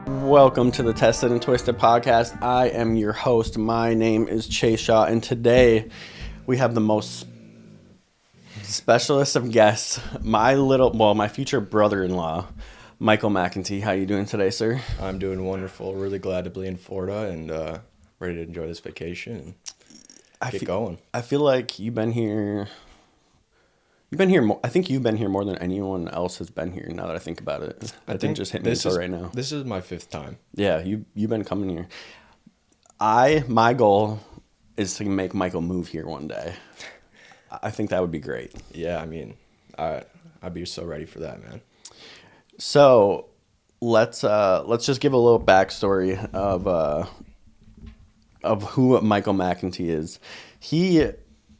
Welcome to the Tested and Twisted podcast. I am your host. My name is Chase Shaw, and today we have the most specialist of guests, my future brother-in-law, Michael McEntee. How you doing today, sir? I'm doing wonderful. Really glad to be in Florida and ready to enjoy this vacation and get going. I feel like you've been here. I think you've been here more than anyone else has been here. Now that I think about it, that didn't just hit me right now. This is my 5th time. Yeah, you've been coming here. My goal is to make Michael move here one day. I think that would be great. Yeah, I mean, I'd be so ready for that, man. So let's just give a little backstory of who Michael McEntee is.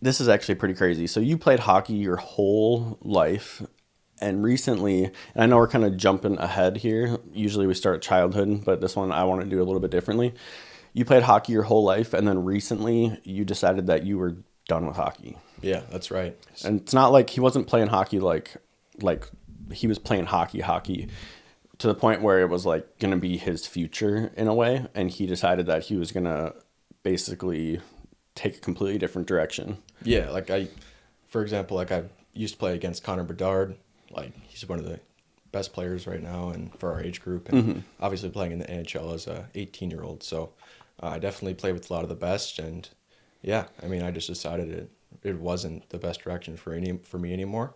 This is actually pretty crazy. So you played hockey your whole life, and recently, and I know we're kind of jumping ahead here. Usually we start at childhood, but this one I want to do a little bit differently. You played hockey your whole life, and then recently you decided that you were done with hockey. Yeah, that's right. And it's not like he wasn't playing hockey like he was playing hockey to the point where it was like going to be his future in a way, and he decided that he was going to basically take a completely different direction. Yeah, for example, I used to play against Connor Bedard. Like, he's one of the best players right now and for our age group, and obviously playing in the NHL as a 18-year-old. So I definitely played with a lot of the best, and yeah, I mean, I just decided it wasn't the best direction for me anymore,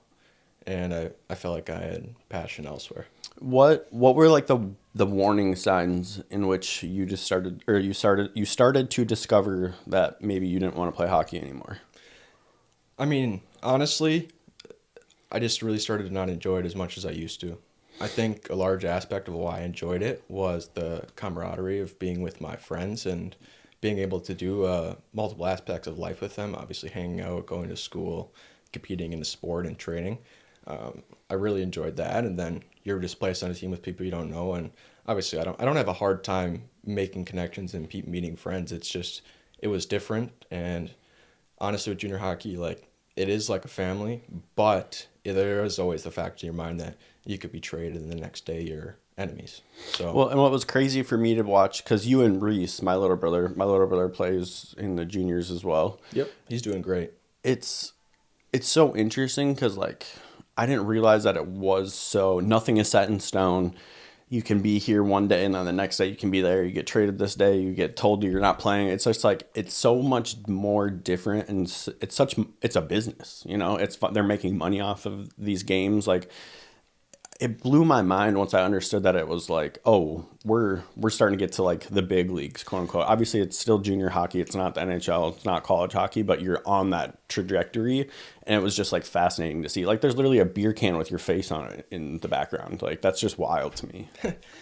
and I felt like I had passion elsewhere. What were like the warning signs in which you started to discover that maybe you didn't want to play hockey anymore? I mean, honestly, I just really started to not enjoy it as much as I used to. I think a large aspect of why I enjoyed it was the camaraderie of being with my friends and being able to do multiple aspects of life with them, obviously hanging out, going to school, competing in the sport and training. I really enjoyed that, and then you're just placed on a team with people you don't know, and obviously I don't have a hard time making connections and meeting friends. It's just, it was different, and honestly with junior hockey, like, it is like a family, but there is always the fact in your mind that you could be traded and the next day you're enemies. So well, and what was crazy for me to watch, because you and Reese, my little brother plays in the juniors as well. Yep, he's doing great. It's so interesting because, like, I didn't realize that it was so, nothing is set in stone. You can be here one day and then the next day you can be there. You get traded this day, you get told you're not playing. It's just like, it's so much more different, and it's a business, you know. It's fun. They're making money off of these games. Like, it blew my mind once I understood that it was like, oh, we're starting to get to like the big leagues, quote unquote. Obviously, it's still junior hockey. It's not the NHL. It's not college hockey, but you're on that trajectory. And it was just like fascinating to see. Like, there's literally a beer can with your face on it in the background. Like, that's just wild to me.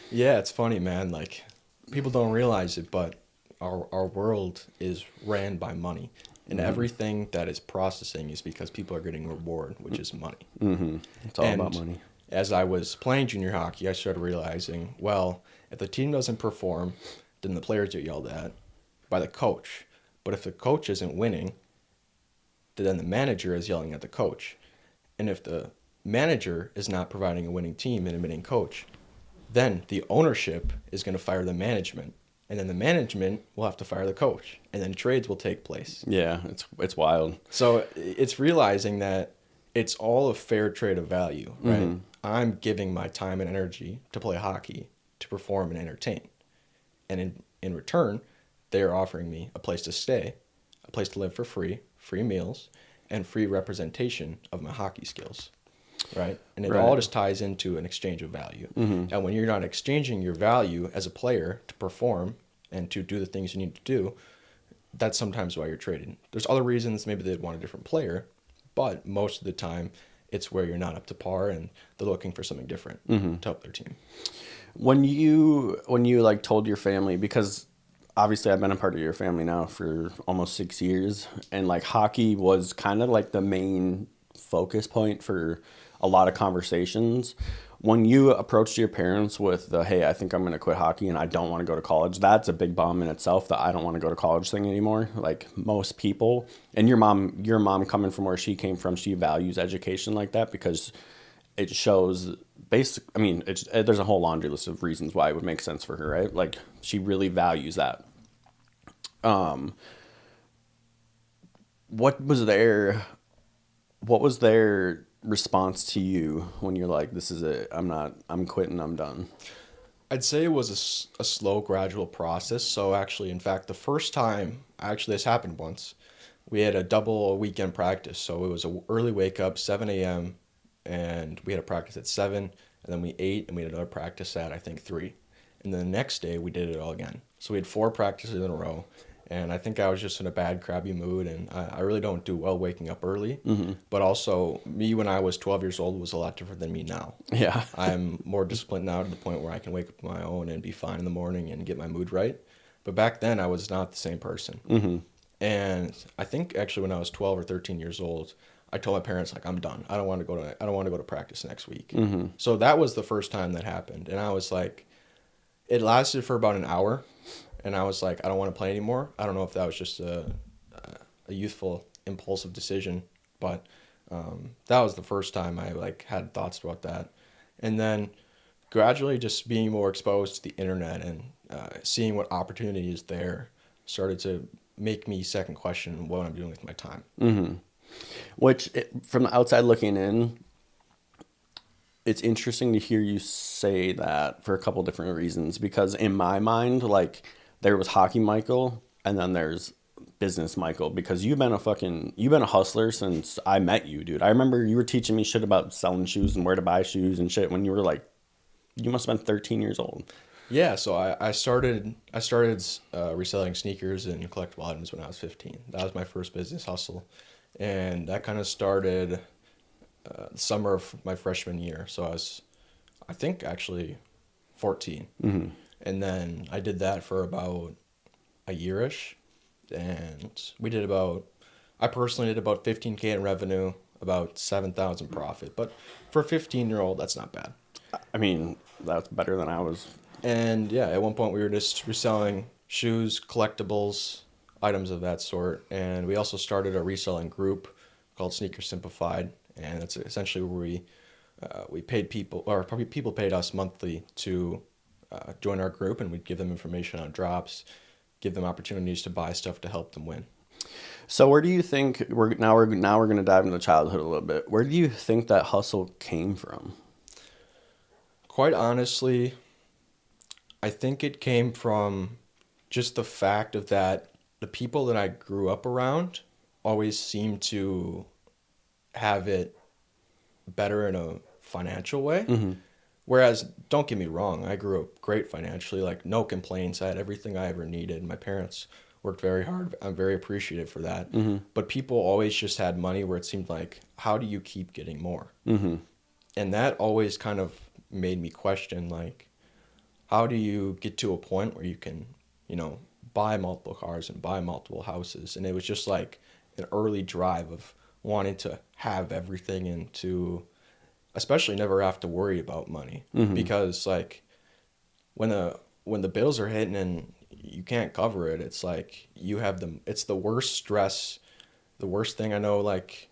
Yeah, it's funny, man. Like, people don't realize it, but our world is ran by money. And everything that is processing is because people are getting reward, which is money. Mm-hmm. It's all about money. As I was playing junior hockey, I started realizing, well, if the team doesn't perform, then the players get yelled at by the coach. But if the coach isn't winning, then the manager is yelling at the coach. And if the manager is not providing a winning team and a winning coach, then the ownership is going to fire the management. And then the management will have to fire the coach. And then trades will take place. Yeah, it's wild. So it's realizing that it's all a fair trade of value, right? Mm-hmm. I'm giving my time and energy to play hockey, to perform and entertain. And in return, they are offering me a place to stay, a place to live for free meals, and free representation of my hockey skills, right? And it all just ties into an exchange of value. Mm-hmm. And when you're not exchanging your value as a player to perform and to do the things you need to do, that's sometimes why you're traded. There's other reasons. Maybe they'd want a different player, but most of the time, it's where you're not up to par and they're looking for something different to help their team. When you like told your family, because obviously I've been a part of your family now for almost 6 years, and like hockey was kind of like the main focus point for a lot of conversations. when you approached your parents with the, hey, I think I'm going to quit hockey and I don't want to go to college, that's a big bomb in itself, that I don't want to go to college thing anymore. Like most people, and your mom coming from where she came from, she values education like that because it shows basic. I mean, there's a whole laundry list of reasons why it would make sense for her, right? Like she really values that. What was their response to you when you're like, this is it, I'm quitting, I'm done? I'd say it was a slow, gradual process. So actually, in fact, the first time, actually, this happened once. We had a double weekend practice. So it was a early wake up, 7 a.m., and we had a practice at 7, and then we ate, and we had another practice at, I think, 3. And then the next day, we did it all again. So we had 4 practices in a row. And I think I was just in a bad, crabby mood, and I really don't do well waking up early. Mm-hmm. But also, me when I was 12 years old was a lot different than me now. Yeah. I'm more disciplined now to the point where I can wake up on my own and be fine in the morning and get my mood right. But back then, I was not the same person. Mm-hmm. And I think actually when I was 12 or 13 years old, I told my parents like I'm done. I don't want to go to practice next week. Mm-hmm. So that was the first time that happened, and I was like, it lasted for about an hour, and I was like, I don't want to play anymore. I don't know if that was just a youthful impulsive decision, but that was the first time I like had thoughts about that, and then gradually just being more exposed to the internet and seeing what opportunity is there started to make me second question what I'm doing with my time. Mm-hmm. Which, from the outside looking in, it's interesting to hear you say that for a couple different reasons. Because in my mind, like, there was hockey Michael, and then there's business Michael. Because you've been a hustler since I met you, dude. I remember you were teaching me shit about selling shoes and where to buy shoes and shit when you were like, you must have been 13 years old. Yeah, so I started reselling sneakers and collectible items when I was 15. That was my first business hustle, and that kind of started the summer of my freshman year. So I think actually 14, Mm-hmm. and then I did that for about a yearish, and I personally did about 15K in revenue, about 7,000 profit. But for a 15-year-old, that's not bad. I mean, that's better than I was. And yeah, at one point we were just reselling shoes, collectibles, items of that sort. And we also started a reselling group called Sneaker Simplified. And that's essentially where we paid people, or probably people paid us monthly to join our group, and we'd give them information on drops, give them opportunities to buy stuff to help them win. So where do you think we're going to dive into childhood a little bit? Where do you think that hustle came from? Quite honestly, I think it came from just the fact of that the people that I grew up around always seemed to have it better in a financial way. Mm-hmm. Whereas, don't get me wrong, I grew up great financially, like no complaints. I had everything I ever needed. My parents worked very hard. I'm very appreciative for that. Mm-hmm. But people always just had money where it seemed like, how do you keep getting more? Mm-hmm. And that always kind of made me question, like, how do you get to a point where you can, buy multiple cars and buy multiple houses? And it was just like an early drive of wanting to have everything and to especially never have to worry about money. Mm-hmm. Because like when the bills are hitting and you can't cover it, it's like it's the worst stress, the worst thing I know. Like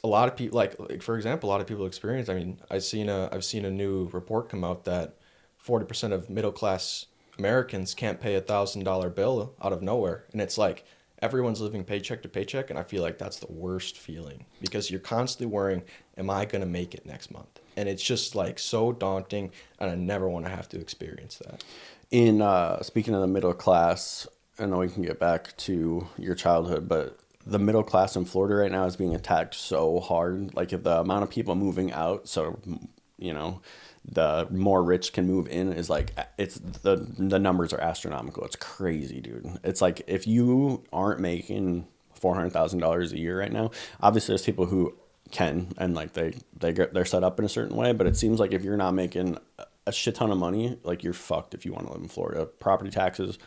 a lot of people, like for example, a lot of people experience. I mean, I've seen a new report come out that 40% of middle class Americans can't pay $1,000 bill out of nowhere, and it's like everyone's living paycheck to paycheck, and I feel like that's the worst feeling because you're constantly worrying, am I gonna make it next month? And it's just like so daunting, and I never want to have to experience that. In speaking of the middle class, I know we can get back to your childhood, but the middle class in Florida right now is being attacked so hard. Like if the amount of people moving out, so the more rich can move in, is like the numbers are astronomical. It's crazy, dude. It's like if you aren't making $400,000 a year right now, obviously there's people who can, and like they're set up in a certain way, but it seems like if you're not making a shit ton of money, like you're fucked if you want to live in Florida. Property taxes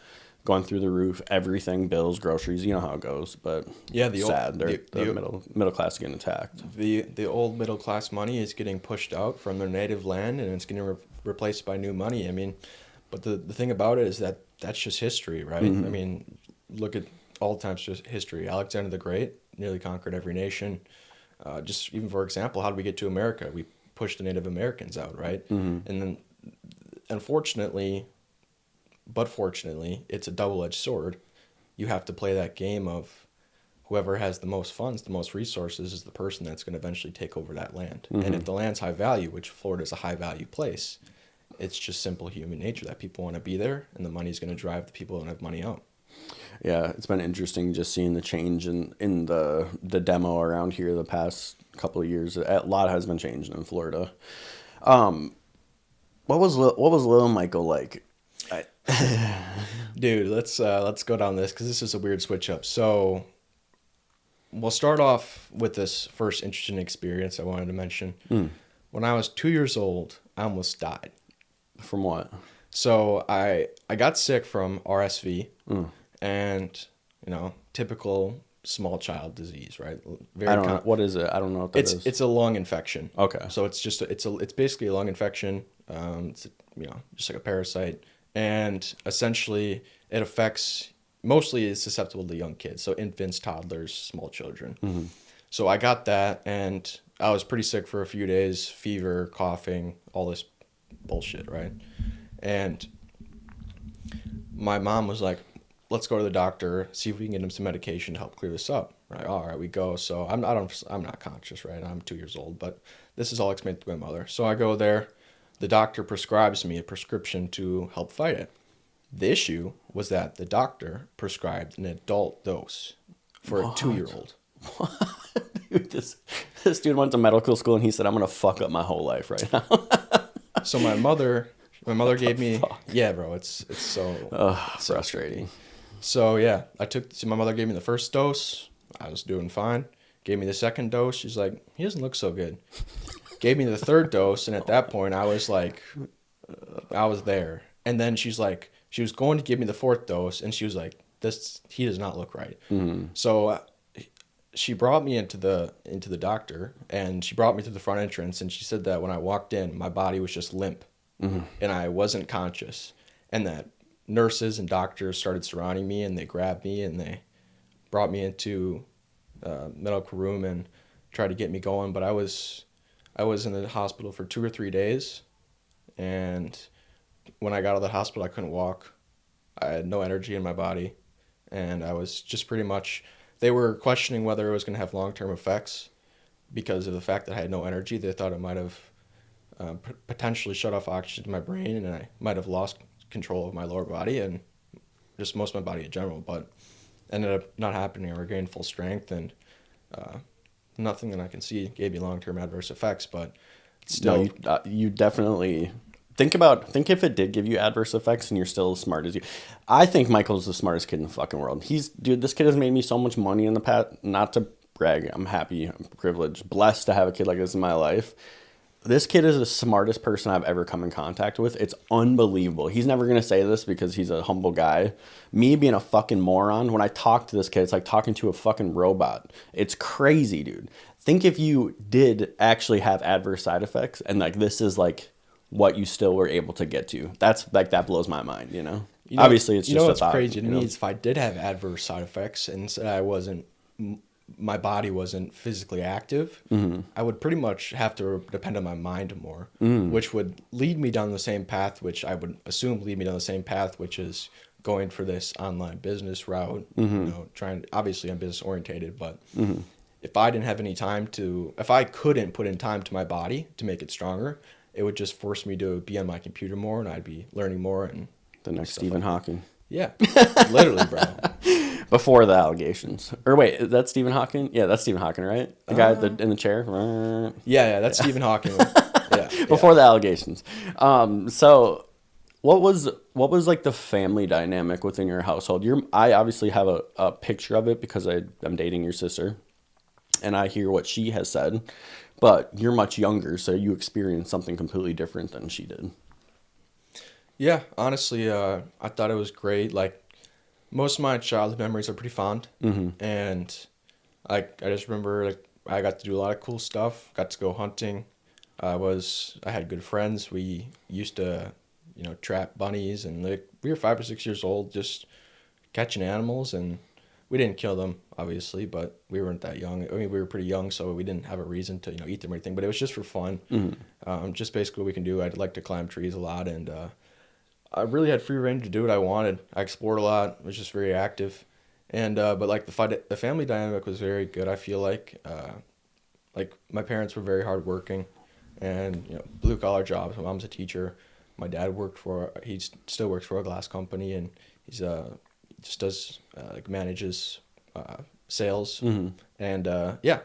going through the roof, everything, bills, groceries, you know how it goes. But Yeah, sad, the middle class getting attacked. the old middle class money is getting pushed out from their native land, and it's getting replaced by new money. I mean, but the thing about it is that that's just history, right? I mean, look at all times just history. Alexander the Great nearly conquered every nation. Just even for example, how did we get to America? We pushed the Native Americans out, right? And then, unfortunately, but fortunately, it's a double-edged sword. You have to play that game of whoever has the most funds, the most resources, is the person that's going to eventually take over that land. And if the land's high value, which Florida is a high value place, it's just simple human nature that people want to be there, and the money's going to drive the people that have money out. Yeah, it's been interesting just seeing the change in the demo around here the past couple of years. A lot has been changing in Florida. What was little Michael like? Dude, let's go down this because this is a weird switch up. So we'll start off with this first interesting experience I wanted to mention. When I was 2 years old, I almost died. From what? So I got sick from RSV, and typical small child disease, right? I don't know. What is it? I don't know what that is. It's a lung infection. Okay. So it's basically a lung infection. It's just like a parasite, and essentially it affects, mostly is susceptible to young kids, so infants, toddlers, small children. So I got that, and I was pretty sick for a few days, fever, coughing, all this bullshit, right? And my mom was like, let's go to the doctor, see if we can get him some medication to help clear this up. Right? All right, we go. So I'm not conscious, right? I'm 2 years old, but this is all explained to my mother. So I go there. The doctor prescribes me a prescription to help fight it. The issue was that the doctor prescribed an adult dose for a 2-year-old. Dude, this dude went to medical school and he said, I'm going to fuck up my whole life right now. So my mother gave me, yeah, bro, it's so frustrating. So yeah, my mother gave me the first dose. I was doing fine. Gave me the second dose. She's like, he doesn't look so good. Gave me the third dose, and at that point, I was like, I was there. And then she was going to give me the fourth dose, and she was like, he does not look right. So she brought me into the doctor, and she brought me to the front entrance, and she said that when I walked in, my body was just limp, and I wasn't conscious, and that nurses and doctors started surrounding me, and they grabbed me, and they brought me into medical room and tried to get me going. But I was in the hospital for 2 or 3 days, and when I got out of the hospital, I couldn't walk. I had no energy in my body, and I was just pretty much, they were questioning whether it was going to have long-term effects because of the fact that I had no energy. They thought it might have potentially shut off oxygen to my brain, and I might have lost control of my lower body and just most of my body in general, but ended up not happening. I regained full strength, and nothing that I can see gave me long-term adverse effects, but still. No, you definitely think if it did give you adverse effects and you're still as smart as you. I think Michael's the smartest kid in the fucking world. Dude, this kid has made me so much money in the past. Not to brag, I'm happy, I'm privileged, blessed to have a kid like this in my life. This kid is the smartest person I've ever come in contact with. It's unbelievable. He's never going to say this because he's a humble guy. Me being a fucking moron, when I talk to this kid, it's like talking to a fucking robot. It's crazy, dude. Think if you did actually have adverse side effects and like this is like what you still were able to get to. That's like, that blows my mind, you know? Obviously, it's just a thought. Crazy to me is if I did have adverse side effects and said my body wasn't physically active, I would pretty much have to depend on my mind more, which would lead me down the same path, which I would assume lead me down the same path, which is going for this online business route, obviously I'm business orientated, but if I didn't have any time if I couldn't put in time to my body to make it stronger, it would just force me to be on my computer more, and I'd be learning more. And the next Stephen Hawking. Yeah, literally, bro. Before the allegations. Or wait, is that Stephen Hawking? Yeah, that's Stephen Hawking, right? The guy in the chair? Yeah, that's Stephen Hawking. Yeah. Before the allegations. So what was like the family dynamic within your household? I obviously have a picture of it because I'm dating your sister, and I hear what she has said, but you're much younger, so you experienced something completely different than she did. Yeah, honestly, I thought it was great. Like, Most of my childhood memories are pretty fond, and I just remember like I got to do a lot of cool stuff. Got to go hunting. I had good friends. We used to, trap bunnies, and like we were 5 or 6 years old, just catching animals, and we didn't kill them obviously, but we weren't that young. I mean, we were pretty young, so we didn't have a reason to eat them or anything. But it was just for fun. Just basically what we can do. I'd like to climb trees a lot, and I really had free reign to do what I wanted. I explored a lot. Was just very active, and but like the family dynamic was very good. I feel like my parents were very hardworking, and blue collar jobs. My mom's a teacher. My dad he still works for a glass company, and he's just does like manages sales, and yeah,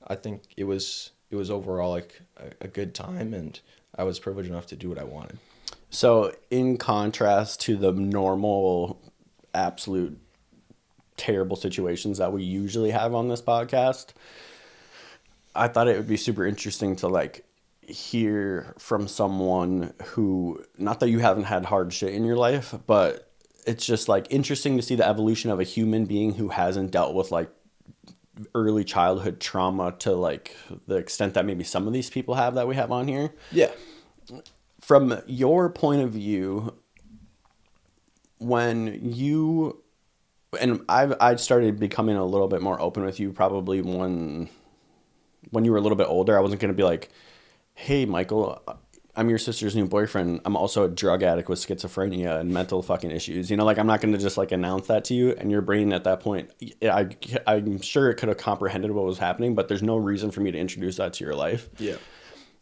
I think it was overall like a good time, and I was privileged enough to do what I wanted. So, in contrast to the normal, absolute terrible situations that we usually have on this podcast, I thought it would be super interesting to like hear from someone who, not that you haven't had hard shit in your life, but it's just like interesting to see the evolution of a human being who hasn't dealt with like early childhood trauma to like the extent that maybe some of these people have that we have on here. Yeah. From your point of view, when you and I started becoming a little bit more open with you probably when you were a little bit older. I wasn't going to be like, hey, Michael, I'm your sister's new boyfriend. I'm also a drug addict with schizophrenia and mental fucking issues. Like I'm not going to just like announce that to you. And your brain at that point, I'm sure it could have comprehended what was happening, but there's no reason for me to introduce that to your life. Yeah.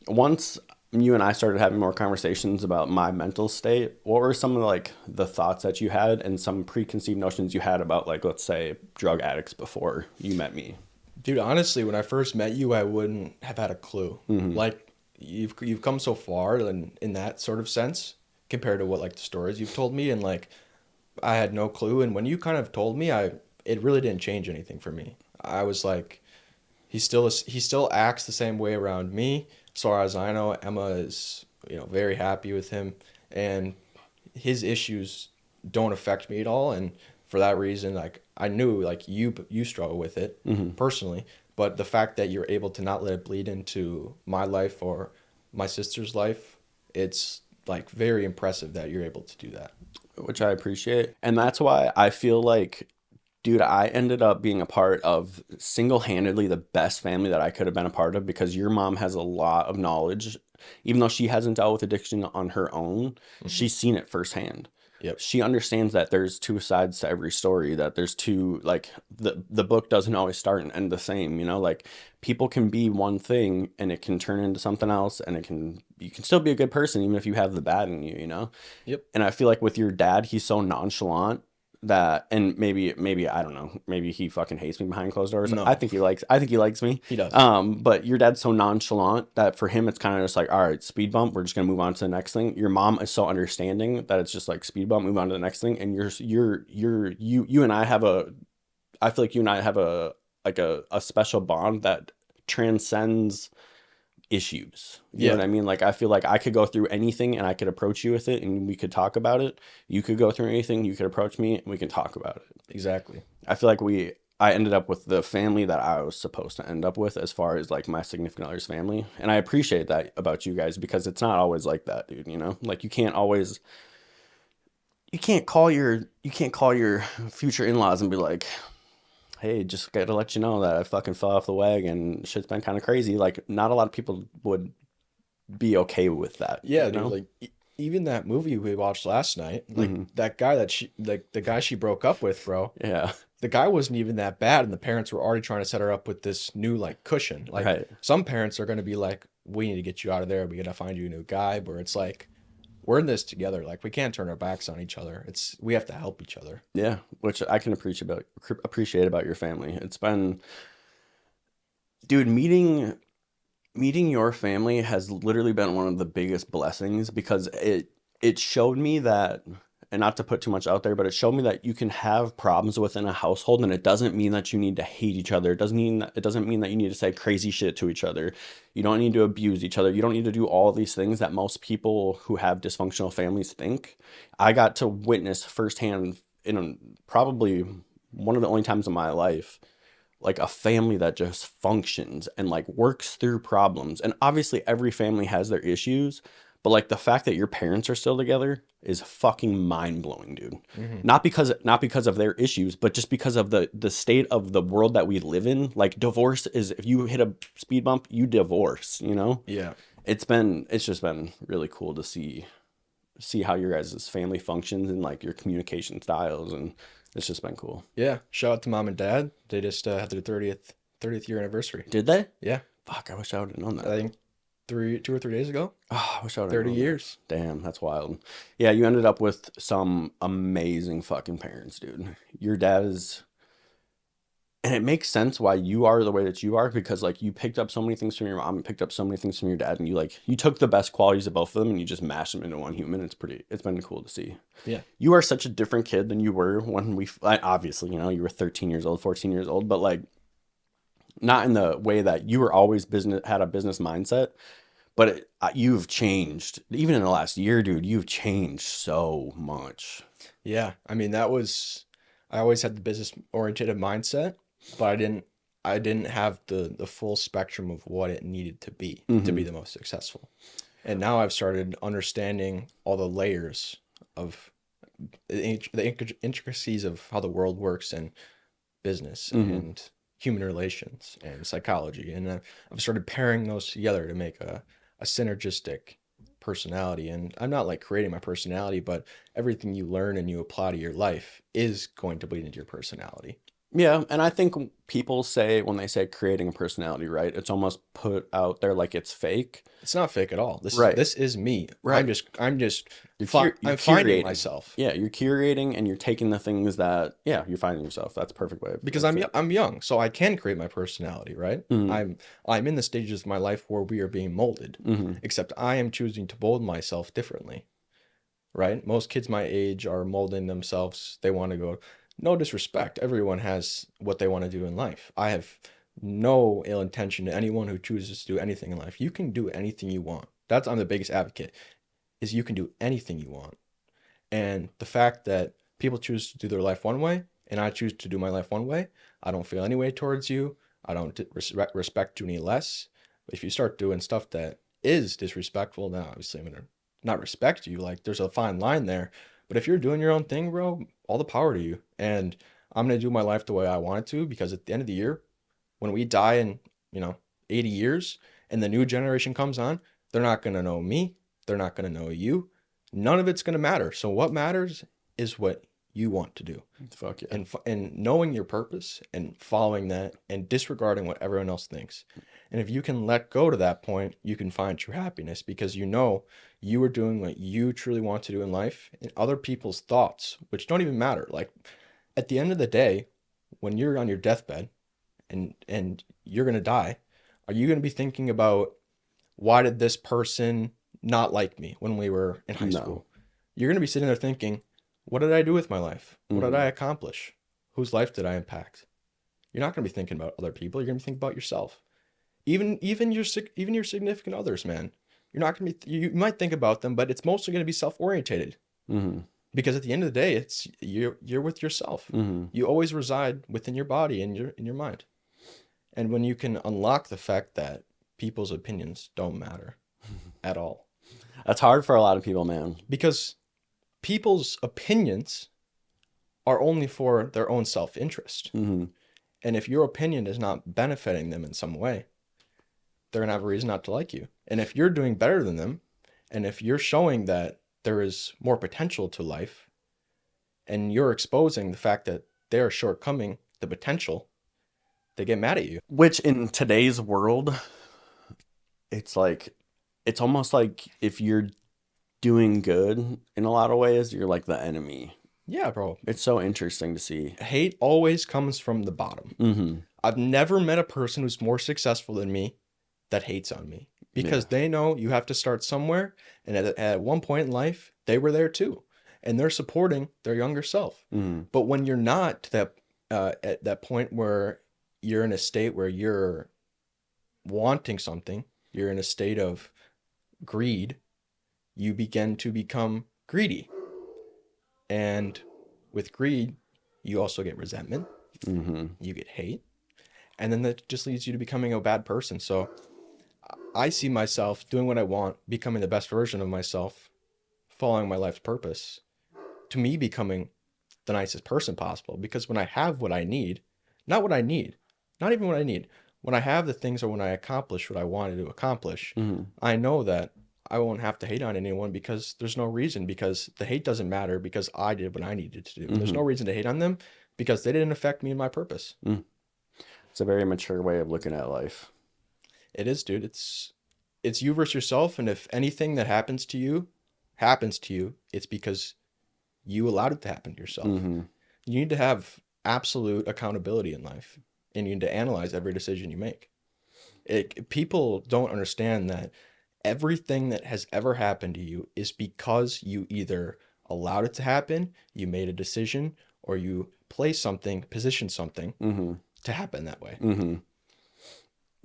Once you and I started having more conversations about my mental state, what were some of like the thoughts that you had and some preconceived notions you had about like, let's say, drug addicts before you met me? Dude, honestly, when I first met you, I wouldn't have had a clue. Like you've come so far in that sort of sense compared to what like the stories you've told me, and like I had no clue. And when you kind of told me, it really didn't change anything for me. I was like, he still acts the same way around me. As far as I know, Emma is very happy with him, and his issues don't affect me at all. And for that reason, like I knew like you struggle with it personally, but the fact that you're able to not let it bleed into my life or my sister's life, it's like very impressive that you're able to do that. Which I appreciate. And that's why I feel like, dude, I ended up being a part of single-handedly the best family that I could have been a part of, because your mom has a lot of knowledge. Even though she hasn't dealt with addiction on her own, she's seen it firsthand. Yep. She understands that there's two sides to every story, that there's two, like the book doesn't always start and end the same, like people can be one thing and it can turn into something else, and you can still be a good person even if you have the bad in you. Yep. And I feel like with your dad, he's so nonchalant that, and maybe I don't know, maybe he fucking hates me behind closed doors. No. I think he likes me. He does. But your dad's so nonchalant that for him it's kind of just like, all right, speed bump, we're just gonna move on to the next thing. Your mom is so understanding that it's just like speed bump, move on to the next thing. And you and I have I feel like you and I have a special bond that transcends issues. You know what I mean? Like I feel like I could go through anything and I could approach you with it and we could talk about it. You could go through anything, you could approach me and we can talk about it. Exactly. I feel like I ended up with the family that I was supposed to end up with as far as like my significant other's family. And I appreciate that about you guys, because it's not always like that, dude, Like you can't call your future in-laws and be like, hey, just gotta let you know that I fucking fell off the wagon. Shit's been kind of crazy. Like, not a lot of people would be okay with that. Yeah, dude, like even that movie we watched last night, like that guy the guy she broke up with, bro. Yeah. The guy wasn't even that bad, and the parents were already trying to set her up with this new like cushion. Like some parents are gonna be like, we need to get you out of there. We gotta find you a new guy. Where it's like, we're in this together. Like we can't turn our backs on each other. We have to help each other. Yeah, which I can appreciate about your family. It's been, dude, meeting your family has literally been one of the biggest blessings, because it showed me that, and not to put too much out there, but it showed me that you can have problems within a household, and it doesn't mean that you need to hate each other. It doesn't mean that you need to say crazy shit to each other. You don't need to abuse each other. You don't need to do all these things that most people who have dysfunctional families think. I got to witness firsthand probably one of the only times in my life, like a family that just functions and like works through problems. And obviously every family has their issues, but like the fact that your parents are still together is fucking mind blowing, dude. Hmm. Not because of their issues, but just because of the state of the world that we live in. Like divorce is, if you hit a speed bump, you divorce, you know? Yeah. It's just been really cool to see how your guys' family functions and like your communication styles, and it's just been cool. Yeah. Shout out to mom and dad. They just had their 30th year anniversary. Did they? Yeah. Fuck, I wish I would have known I that. think 2 or 3 days ago. Oh, I wish I would have 30 known that. years. Damn, that's wild. Yeah, you ended up with some amazing fucking parents, dude. Your dad is, and it makes sense why you are the way that you are, because like you picked up so many things from your mom and picked up so many things from your dad, and you took the best qualities of both of them and you just mashed them into one human. It's been cool to see. Yeah. You are such a different kid than you were when obviously, you were 13 years old, 14 years old, but like not in the way that you were always had a business mindset, but you've changed even in the last year, dude. You've changed so much. Yeah. I mean, I always had the business oriented mindset, but I didn't have the full spectrum of what it needed to be Mm-hmm. the most successful. And now I've started understanding all the layers of the intricacies of how the world works and business Mm-hmm. and human relations and psychology. And I've started pairing those together to make a synergistic personality. And I'm not like creating my personality, but everything you learn and you apply to your life is going to bleed into your personality. Yeah, and I think people say, when they say creating a personality, right, it's almost put out there like it's fake. It's not fake at all. This is Right. this is me. Right. You're I'm finding curating. myself Yeah, you're curating and you're taking the things that, yeah, you're finding yourself. That's a perfect way because of saying I'm young, so I can create my personality, right? it. Mm-hmm. I'm in the stages of my life where we are being molded, Mm-hmm. except I am choosing to mold myself differently, right? Most kids my age are molding themselves. They want to go, no disrespect. Everyone has what they want to do in life. I have no ill intention to anyone who chooses to do anything in life. You can do anything you want. I'm the biggest advocate, is you can do anything you want. And the fact that people choose to do their life one way and I choose to do my life one way, I don't feel any way towards you. I don't respect you any less. But if you start doing stuff that is disrespectful, then obviously I'm going to not respect you. Like there's a fine line there. But if you're doing your own thing, bro, all the power to you. And I'm going to do my life the way I want it to, because at the end of the year, when we die in, 80 years and the new generation comes on, they're not going to know me. They're not going to know you. None of it's going to matter. So what matters is what you want to do, Fuck yeah. and knowing your purpose and following that and disregarding what everyone else thinks. And if you can let go to that point, you can find true happiness, because you are doing what you truly want to do in life, and other people's thoughts, which don't even matter. Like at the end of the day, when you're on your deathbed and you're going to die, are you going to be thinking about, why did this person not like me when we were in high No. school? You're going to be sitting there thinking, what did I do with my life? What did Mm-hmm. I accomplish? Whose life did I impact? You're not going to be thinking about other people. You're going to be thinking about yourself. Even your significant others, man. You're not going to be, you might think about them, but it's mostly going to be self-orientated, Mm-hmm. because at the end of the day, it's you're with yourself. Mm-hmm. You always reside within your body and in your mind. And when you can unlock the fact that people's opinions don't matter at all, That's hard for a lot of people, man. because people's opinions are only for their own self-interest. Mm-hmm. And if your opinion is not benefiting them in some way, they're going to have a reason not to like you. And if you're doing better than them, and if you're showing that there is more potential to life, and you're exposing the fact that they're shortcoming the potential, they get mad at you. Which in today's world, it's almost like if you're doing good in a lot of ways, you're like the enemy. Yeah, bro. It's so interesting to see. Hate always comes from the bottom. Mm-hmm. I've never met a person who's more successful than me that hates on me, because they know you have to start somewhere. And at one point in life, they were there too. And they're supporting their younger self. Mm-hmm. But when you're not to at that point where you're in a state where you're wanting something, you're in a state of greed, you begin to become greedy. And With greed, you also get resentment, Mm-hmm. you get hate, and then that just leads you to becoming a bad person. So I see myself doing what I want, becoming the best version of myself, following my life's purpose, to me becoming the nicest person possible. Because when I have what I need, not what I need, not even what I need, when I have the things or when I accomplish what I wanted to accomplish, Mm-hmm. I know that I won't have to hate on anyone because there's no reason, because the hate doesn't matter because I did what I needed to do. There's Mm-hmm. no reason to hate on them because they didn't affect me and my purpose. Mm. It's a very mature way of looking at life. It is, dude. It's you versus yourself, and if anything that happens to you, it's because you allowed it to happen to yourself. Mm-hmm. You need to have absolute accountability in life, and you need to analyze every decision you make. People don't understand that everything that has ever happened to you is because you either allowed it to happen, you made a decision, or you positioned something Mm-hmm. to happen that way. Mm-hmm.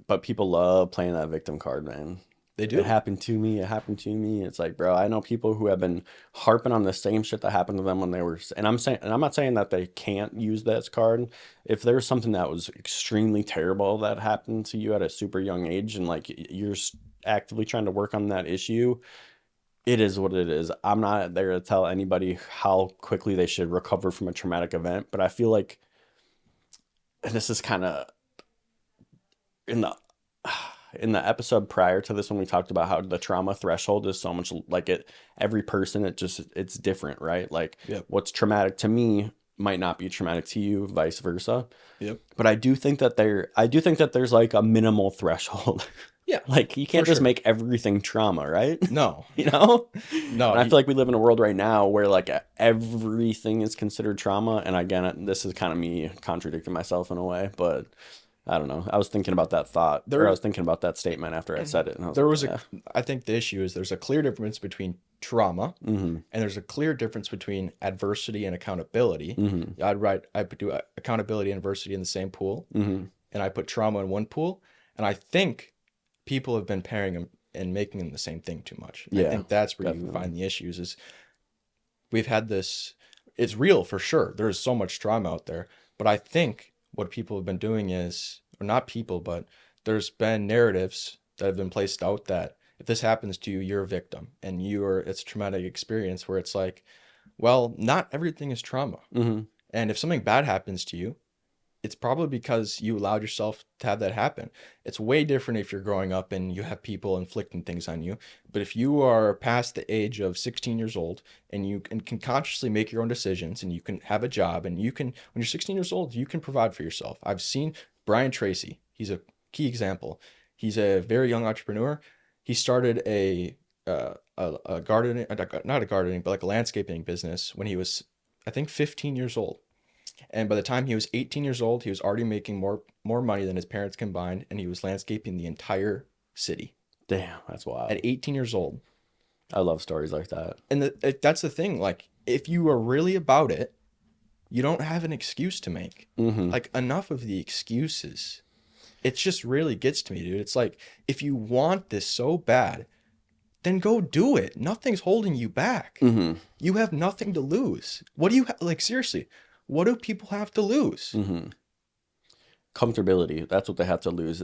But people love playing that victim card, man. They It do. happened to me. It happened to me. It's like, bro, I know people who have been harping on the same shit that happened to them when they were, and I'm not saying that they can't use this card. If there's something that was extremely terrible that happened to you at a super young age, and like you're actively trying to work on that issue, it is what it is. I'm not there to tell anybody how quickly they should recover from a traumatic event, but I feel like, and this is kind of in the episode prior to this when we talked about how the trauma threshold is so much like it, every person, it's different, right? Like Yep. what's traumatic to me might not be traumatic to you, vice versa. Yep. But I do think that there's like a minimal threshold. Yeah, Like you for can't just sure. make everything trauma, right? No, You know? no, And I feel like we live in a world right now where like everything is considered trauma. And again, this is kind of me contradicting myself in a way, but I don't know. I was thinking about that thought, or I there was thinking about that statement after I said it, and I was there like, was a yeah. I think the issue is there's a clear difference between trauma Mm-hmm. and there's a clear difference between adversity and accountability. Mm-hmm. I put do accountability and adversity in the same pool, Mm-hmm. and I put trauma in one pool, and I think people have been pairing them and making them the same thing too much. I Yeah, think that's where you definitely. find the issues is we've had this, it's real for sure. There's so much trauma out there, but I think what people have been doing is, or not people, but there's been narratives that have been placed out that if this happens to you, you're a victim and it's a traumatic experience where it's like, well, not everything is trauma. Mm-hmm. And if something bad happens to you, it's probably because you allowed yourself to have that happen. It's way different if you're growing up and you have people inflicting things on you. But if you are past the age of 16 years old and you can consciously make your own decisions and you can have a job and you can, when you're 16 years old, you can provide for yourself. I've seen Brian Tracy. He's a key example. He's a very young entrepreneur. He started a gardening, not a gardening, but like a landscaping business when he was, I think, 15 years old. And by the time he was 18 years old, he was already making more money than his parents combined, and he was landscaping the entire city Damn, that's wild. at 18 years old. I love stories like that. And that's the thing. Like, if you are really about it, you don't have an excuse to make. Mm-hmm. Like, enough of the excuses. It just really gets to me, dude. It's like, if you want this so bad, then go do it. Nothing's holding you back. Mm-hmm. You have nothing to lose. What do you like? Seriously, what do people have to lose? Mm-hmm. Comfortability. That's what they have to lose.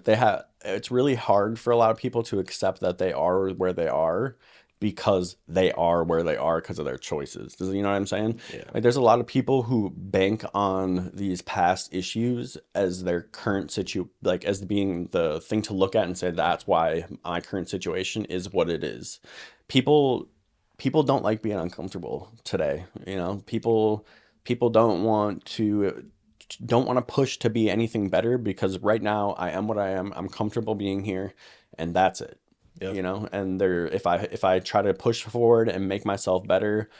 It's really hard for a lot of people to accept that they are where they are because they are where they are because of their choices. You know what I'm saying? Yeah. Like there's a lot of people who bank on these past issues as their current like as being the thing to look at and say that's why my current situation is what it is. People don't like being uncomfortable today. You know, people don't want to push to be anything better because right now I am what I am. I'm comfortable being here and that's it. Yep. You know, and if I try to push forward and make myself better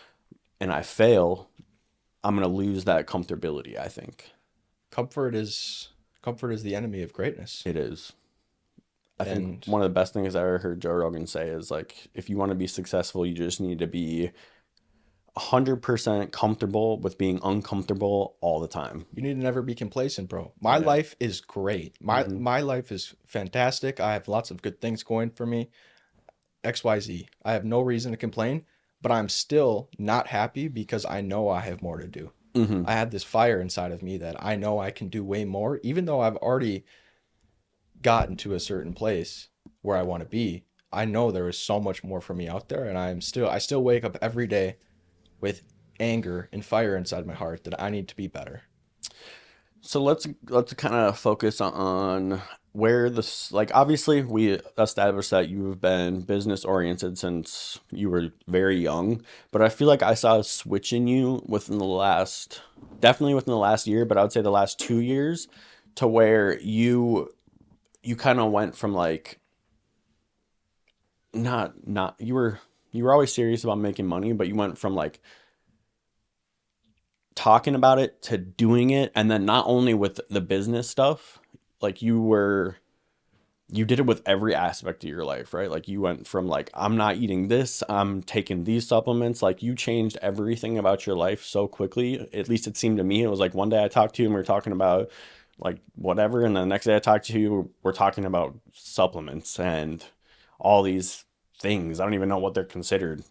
and I fail, I'm going to lose that comfortability, I think. Comfort is the enemy of greatness. It is. I think And one of the best things I ever heard Joe Rogan say is like if you want to be successful, you just need to be 100% comfortable with being uncomfortable all the time. you need to never be complacent, bro. My Yeah. life is great. My Mm-hmm. my life is fantastic. I have lots of good things going for me. XYZ. I have no reason to complain, but I'm still not happy because I know I have more to do. I had this fire inside of me that I know I can do way more, even though I've already gotten to a certain place where I want to be. I know there is so much more for me out there, and I still wake up every day with anger and fire inside my heart that I need to be better. So let's kind of focus on where this, like, obviously we established that you've been business oriented since you were very young, but I feel like I saw a switch in you within the last, definitely within the last year, but I would say the last 2 years, to where you kind of went from like not you were always serious about making money, but you went from like talking about it to doing it, and then not only with the business stuff, like you did it with every aspect of your life, right? Like you went from like, I'm not eating this, I'm taking these supplements. Like you changed everything about your life so quickly. At least it seemed to me. It was like one day I talked to you and we were talking about like whatever, and then the next day I talked to you, we're talking about supplements and all these things. I don't even know what they're considered.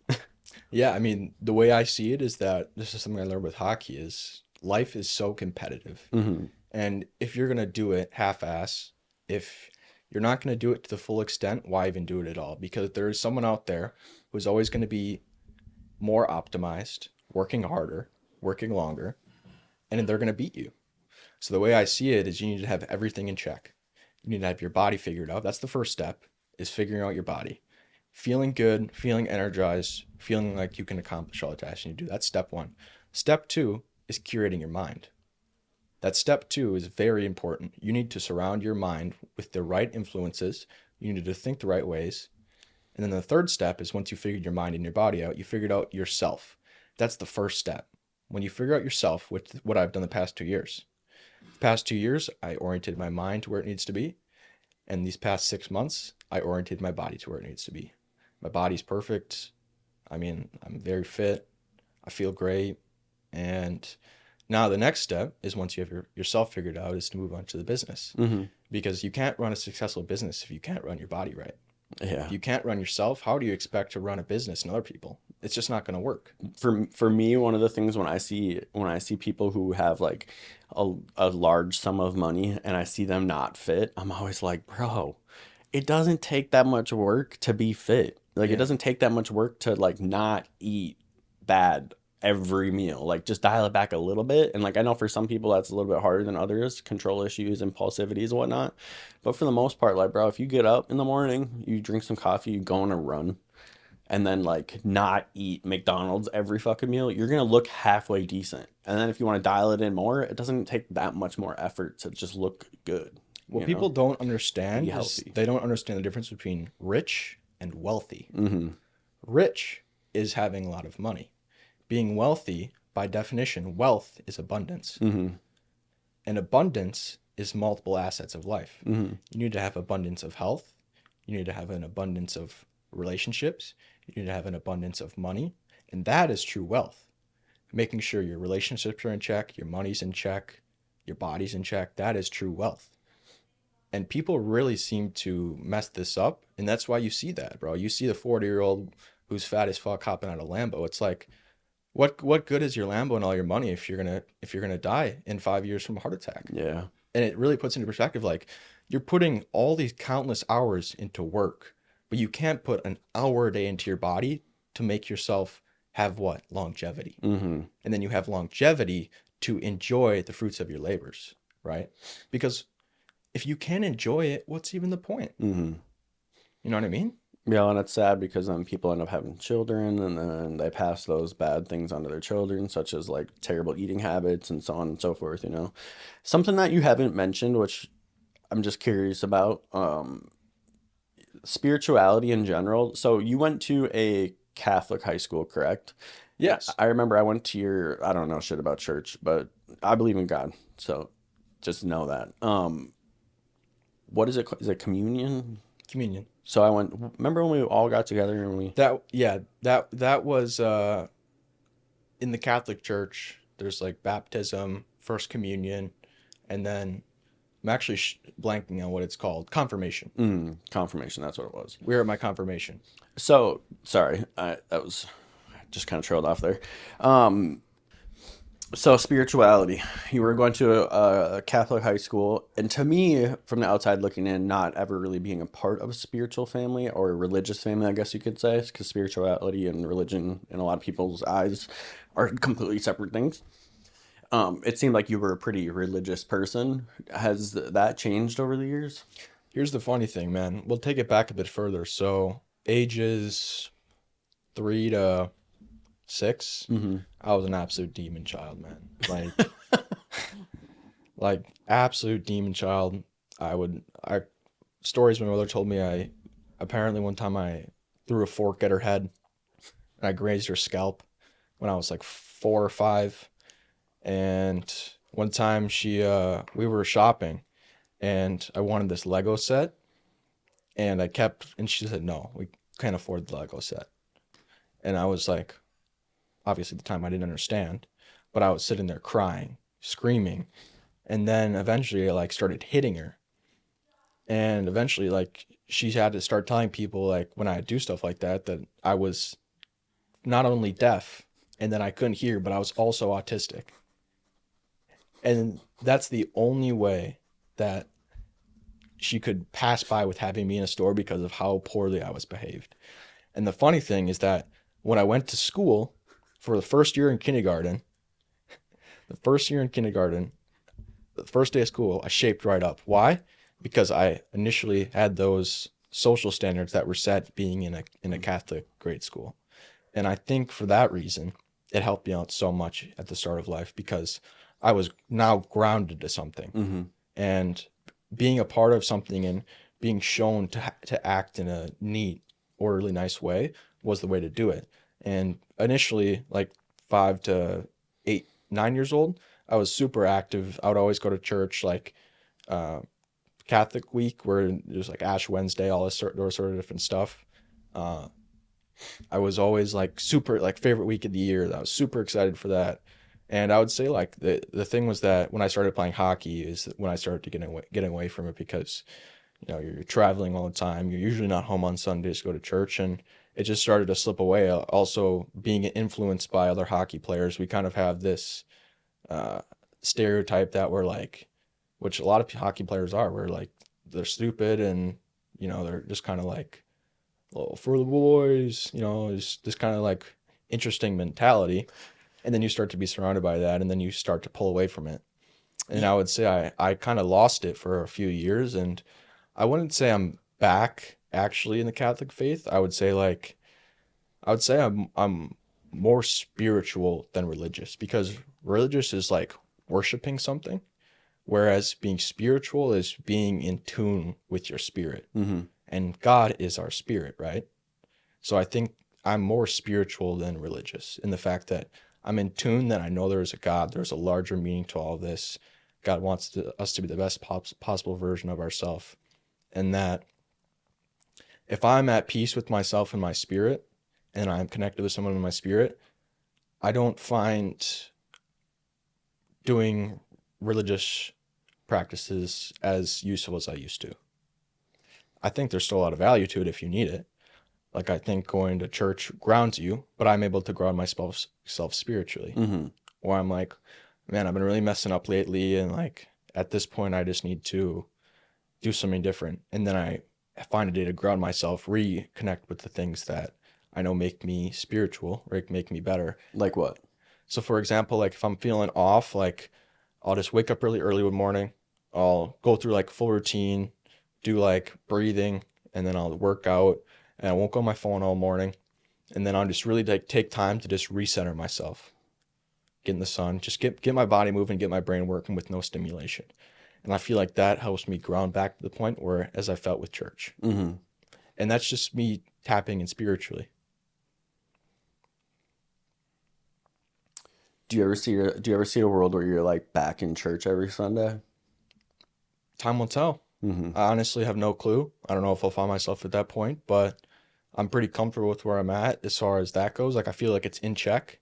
Yeah, I mean, the way I see it is that this is something I learned with hockey is life is so competitive. Hmm. And if you're going to do it half-ass, if you're not going to do it to the full extent, why even do it at all? Because there's someone out there who's always going to be more optimized, working harder, working longer, and they're going to beat you. So the way I see it is you need to have everything in check. You need to have your body figured out. That's the first step, is figuring out your body. Feeling good, feeling energized, feeling like you can accomplish all the tasks you do. That's step one. Step two is curating your mind. That step two is very important. You need to surround your mind with the right influences. You need to think the right ways. And then the third step is once you figured your mind and your body out, you figured out yourself. That's the first step. When you figure out yourself, which is what I've done the past 2 years. The past 2 years, I oriented my mind to where it needs to be. And these past 6 months, I oriented my body to where it needs to be. My body's perfect. I mean, I'm very fit. I feel great. And now the next step is once you have yourself figured out is to move on to the business. Hmm. Because you can't run a successful business if you can't run your body right. Yeah. If you can't run yourself, how do you expect to run a business and other people? It's just not going to work. For me, one of the things when I see people who have like a large sum of money and I see them not fit, I'm always like, bro, it doesn't take that much work to be fit. Like it Yeah. doesn't take that much work to like not eat bad every meal. Like just dial it back a little bit. And like I know for some people that's a little bit harder than others, control issues, impulsivities and whatnot. But for the most part, like bro, if you get up in the morning, you drink some coffee, you go on a run, and then like not eat McDonald's every fucking meal, you're gonna look halfway decent. And then if you want to dial it in more, it doesn't take that much more effort to just look good. What You people know, don't be understand is healthy. they don't understand the difference between rich and wealthy. Mm-hmm. Rich is having a lot of money. Being wealthy, by definition, wealth is abundance. Mm-hmm. And abundance is multiple assets of life. Mm-hmm. You need to have abundance of health. You need to have an abundance of relationships. You need to have an abundance of money. And that is true wealth. Making sure your relationships are in check, your money's in check, your body's in check. That is true wealth. And people really seem to mess this up. And that's why you see that, bro. You see the 40-year-old who's fat as fuck hopping out of Lambo. It's like, what good is your Lambo and all your money if you're gonna die in 5 years from a heart attack? Yeah. And it really puts into perspective like you're putting all these countless hours into work, but you can't put an hour a day into your body to make yourself have what? Longevity. Mm-hmm. And then you have longevity to enjoy the fruits of your labors, right? Because if you can't enjoy it, what's even the point? Mm-hmm. You know what I mean? Yeah, and it's sad because then people end up having children and then they pass those bad things onto their children, such as like terrible eating habits and so on and so forth, you know. Something that you haven't mentioned, which I'm just curious about, spirituality in general. So you went to a Catholic high school, correct? Yes. I remember I went to I don't know shit about church, but I believe in God. So just know that. What is it? Is it communion? Communion. So I went, remember when we all got together and we, That was in the Catholic Church. There's like baptism, first communion, and then I'm actually blanking on what it's called. Confirmation. confirmation, that's what it was. We were at my confirmation. So, sorry, that was just kind of trailed off there. Um, So spirituality, you were going to a Catholic high school, and to me, from the outside looking in, not ever really being a part of a spiritual family or a religious family, I guess you could say, because spirituality and religion, in a lot of people's eyes, are completely separate things. It seemed like you were a pretty religious person. Has that changed over the years? Here's the funny thing, man. We'll take it back a bit further. So, ages 3 to 6, Mm-hmm. I was an absolute demon child, man. Like absolute demon child. I stories my mother told me. I apparently one time I threw a fork at her head and I grazed her scalp when I was like 4 or 5. And one time we were shopping and I wanted this Lego set and she said no, we can't afford the Lego set. And I was like, obviously at the time I didn't understand, but I was sitting there crying, screaming, and then eventually I like started hitting her. And eventually like she had to start telling people like when I do stuff like that that I was not only deaf and that I couldn't hear, but I was also autistic. And that's the only way that she could pass by with having me in a store because of how poorly I was behaved. And the funny thing is that when I went to school for the first year in kindergarten, the first year in kindergarten, the first day of school, I shaped right up. Why? Because I initially had those social standards that were set being in a Catholic grade school. And I think for that reason, it helped me out so much at the start of life because I was now grounded to something. Mm-hmm. And being a part of something and being shown to act in a neat, orderly, nice way was the way to do it. And initially, like 5 to 8, 9 years old, I was super active. I would always go to church, like uh, Catholic week, where there's like Ash Wednesday, all this sort of different stuff. Uh, I was always like super like favorite week of the year. I was super excited for that. And I would say like the thing was that when I started playing hockey is when I started to getting away from it because you're traveling all the time. You're usually not home on Sundays to go to church, and it just started to slip away. Also, being influenced by other hockey players, we kind of have this uh, stereotype that we're like, which a lot of hockey players are, where like they're stupid and they're just kind of like, oh, for the boys, it's this kind of like interesting mentality. And then you start to be surrounded by that, and then you start to pull away from it. And I would say I kind of lost it for a few years, and I wouldn't say I'm back actually in the Catholic faith. I would say I'm more spiritual than religious because religious is like worshiping something, whereas being spiritual is being in tune with your spirit. Mm-hmm. And God is our spirit, right? So I think I'm more spiritual than religious in the fact that I'm in tune that I know there is a God, there's a larger meaning to all this. God wants us to be the best possible version of ourselves. And that if I'm at peace with myself and my spirit, and I'm connected with someone in my spirit, I don't find doing religious practices as useful as I used to. I think there's still a lot of value to it if you need it. Like I think going to church grounds you, but I'm able to ground myself spiritually. Mm-hmm. Or I'm like, man, I've been really messing up lately, and like at this point, I just need to do something different. And then I find a day to ground myself, reconnect with the things that I know make me spiritual, or make me better. Like what? So, for example, like if I'm feeling off, like I'll just wake up really early one morning. I'll go through like full routine, do like breathing, and then I'll work out. And I won't go on my phone all morning. And then I'll just really like take time to just recenter myself, get in the sun, just get my body moving, get my brain working with no stimulation. And I feel like that helps me ground back to the point where as I felt with church. Mm-hmm. And that's just me tapping in spiritually. Do you ever see a world where you're like back in church every Sunday? Time will tell. Mm-hmm. I honestly have no clue. I don't know if I'll find myself at that point, but I'm pretty comfortable with where I'm at as far as that goes. Like I feel like it's in check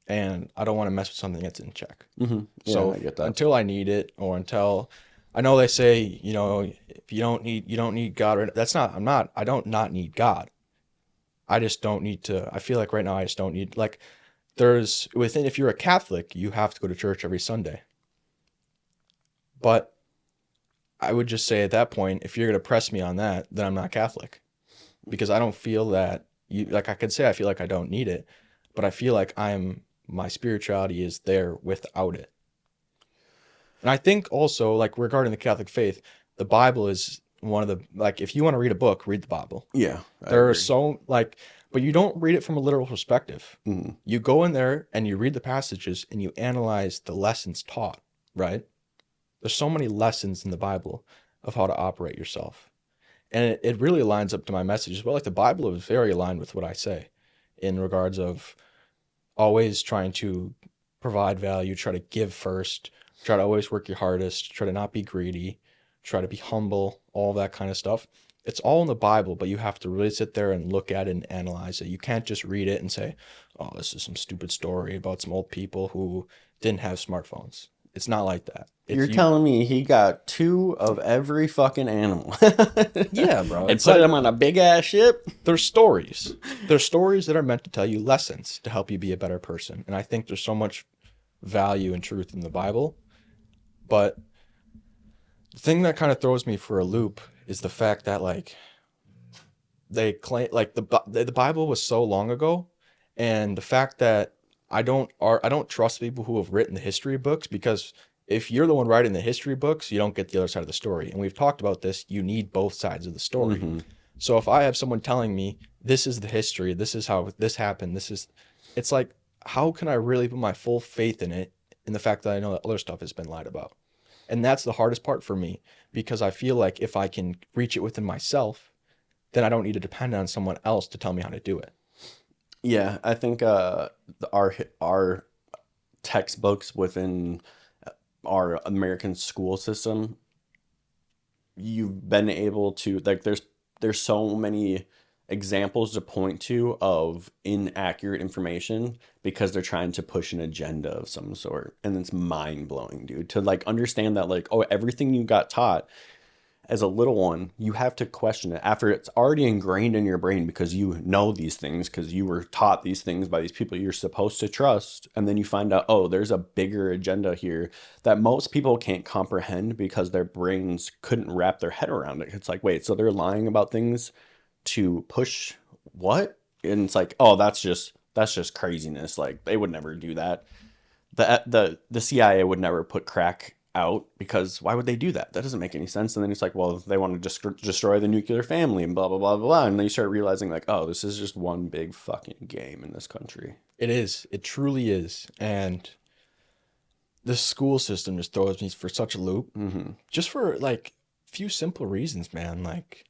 and I don't want to mess with something that's in check. Mm-hmm. Yeah, So I get that. until I need it or until I know they say, if you don't need God, or that's not, I don't not need God. I just don't need to, I feel like right now I just don't need, like if you're a Catholic, you have to go to church every Sunday. But I would just say at that point, if you're going to press me on that, then I'm not Catholic, because I don't feel that like I could say I feel like I don't need it, but I feel like my spirituality is there without it. And I think also, like, regarding the Catholic faith, the Bible is one of the, like, if you want to read a book, read the Bible. Yeah, I There are agree. so, like, but you don't read it from a literal perspective. Mhm. You go in there and you read the passages and you analyze the lessons taught, right? There's so many lessons in the Bible of how to operate yourself. And it really lines up to my message as well. Like, the Bible is very aligned with what I say in regards of always trying to provide value, try to give first, try to always work your hardest, try to not be greedy, try to be humble, all that kind of stuff. It's all in the Bible, but you have to really sit there and look at it and analyze it. You can't just read it and say, oh, this is some stupid story about some old people who didn't have smartphones. It's not like that. You're It's you. telling me he got two of every fucking animal Yeah, bro. and It's put like them on a big ass ship? there's stories. There's stories that are meant to tell you lessons to help you be a better person. And I think there's so much value and truth in the Bible. But the thing that kind of throws me for a loop is the fact that, like, they claim, like, the Bible was so long ago, and the fact that I don't trust people who have written the history books, because if you're the one writing the history books, you don't get the other side of the story. And we've talked about this, you need both sides of the story. Mm-hmm. So if I have someone telling me this is the history, this is how this happened, it's like, how can I really put my full faith in it, in the fact that I know that other stuff has been lied about? And that's the hardest part for me, because I feel like if I can reach it within myself, then I don't need to depend on someone else to tell me how to do it. Yeah, I think our textbooks within our American school system, you've been able to, like, there's so many examples to point to of inaccurate information because they're trying to push an agenda of some sort, and it's mind blowing, dude, to like understand that, like, oh, everything you got taught as a little one, you have to question it after it's already ingrained in your brain because you know these things, because you were taught these things by these people you're supposed to trust. And then you find out, oh, there's a bigger agenda here that most people can't comprehend because their brains couldn't wrap their head around it. It's like, wait, so they're lying about things to push what? And it's like, oh, that's just craziness. Like, they would never do that. The CIA would never put crack out, because why would they do that? That doesn't make any sense. And then it's like, well, they want to just destroy the nuclear family and blah blah blah blah. And then you start realizing, like, oh, this is just one big fucking game in this country. It is. It truly is. And the school system just throws me for such a loop, Mm-hmm. just for, like, few simple reasons, man. Like,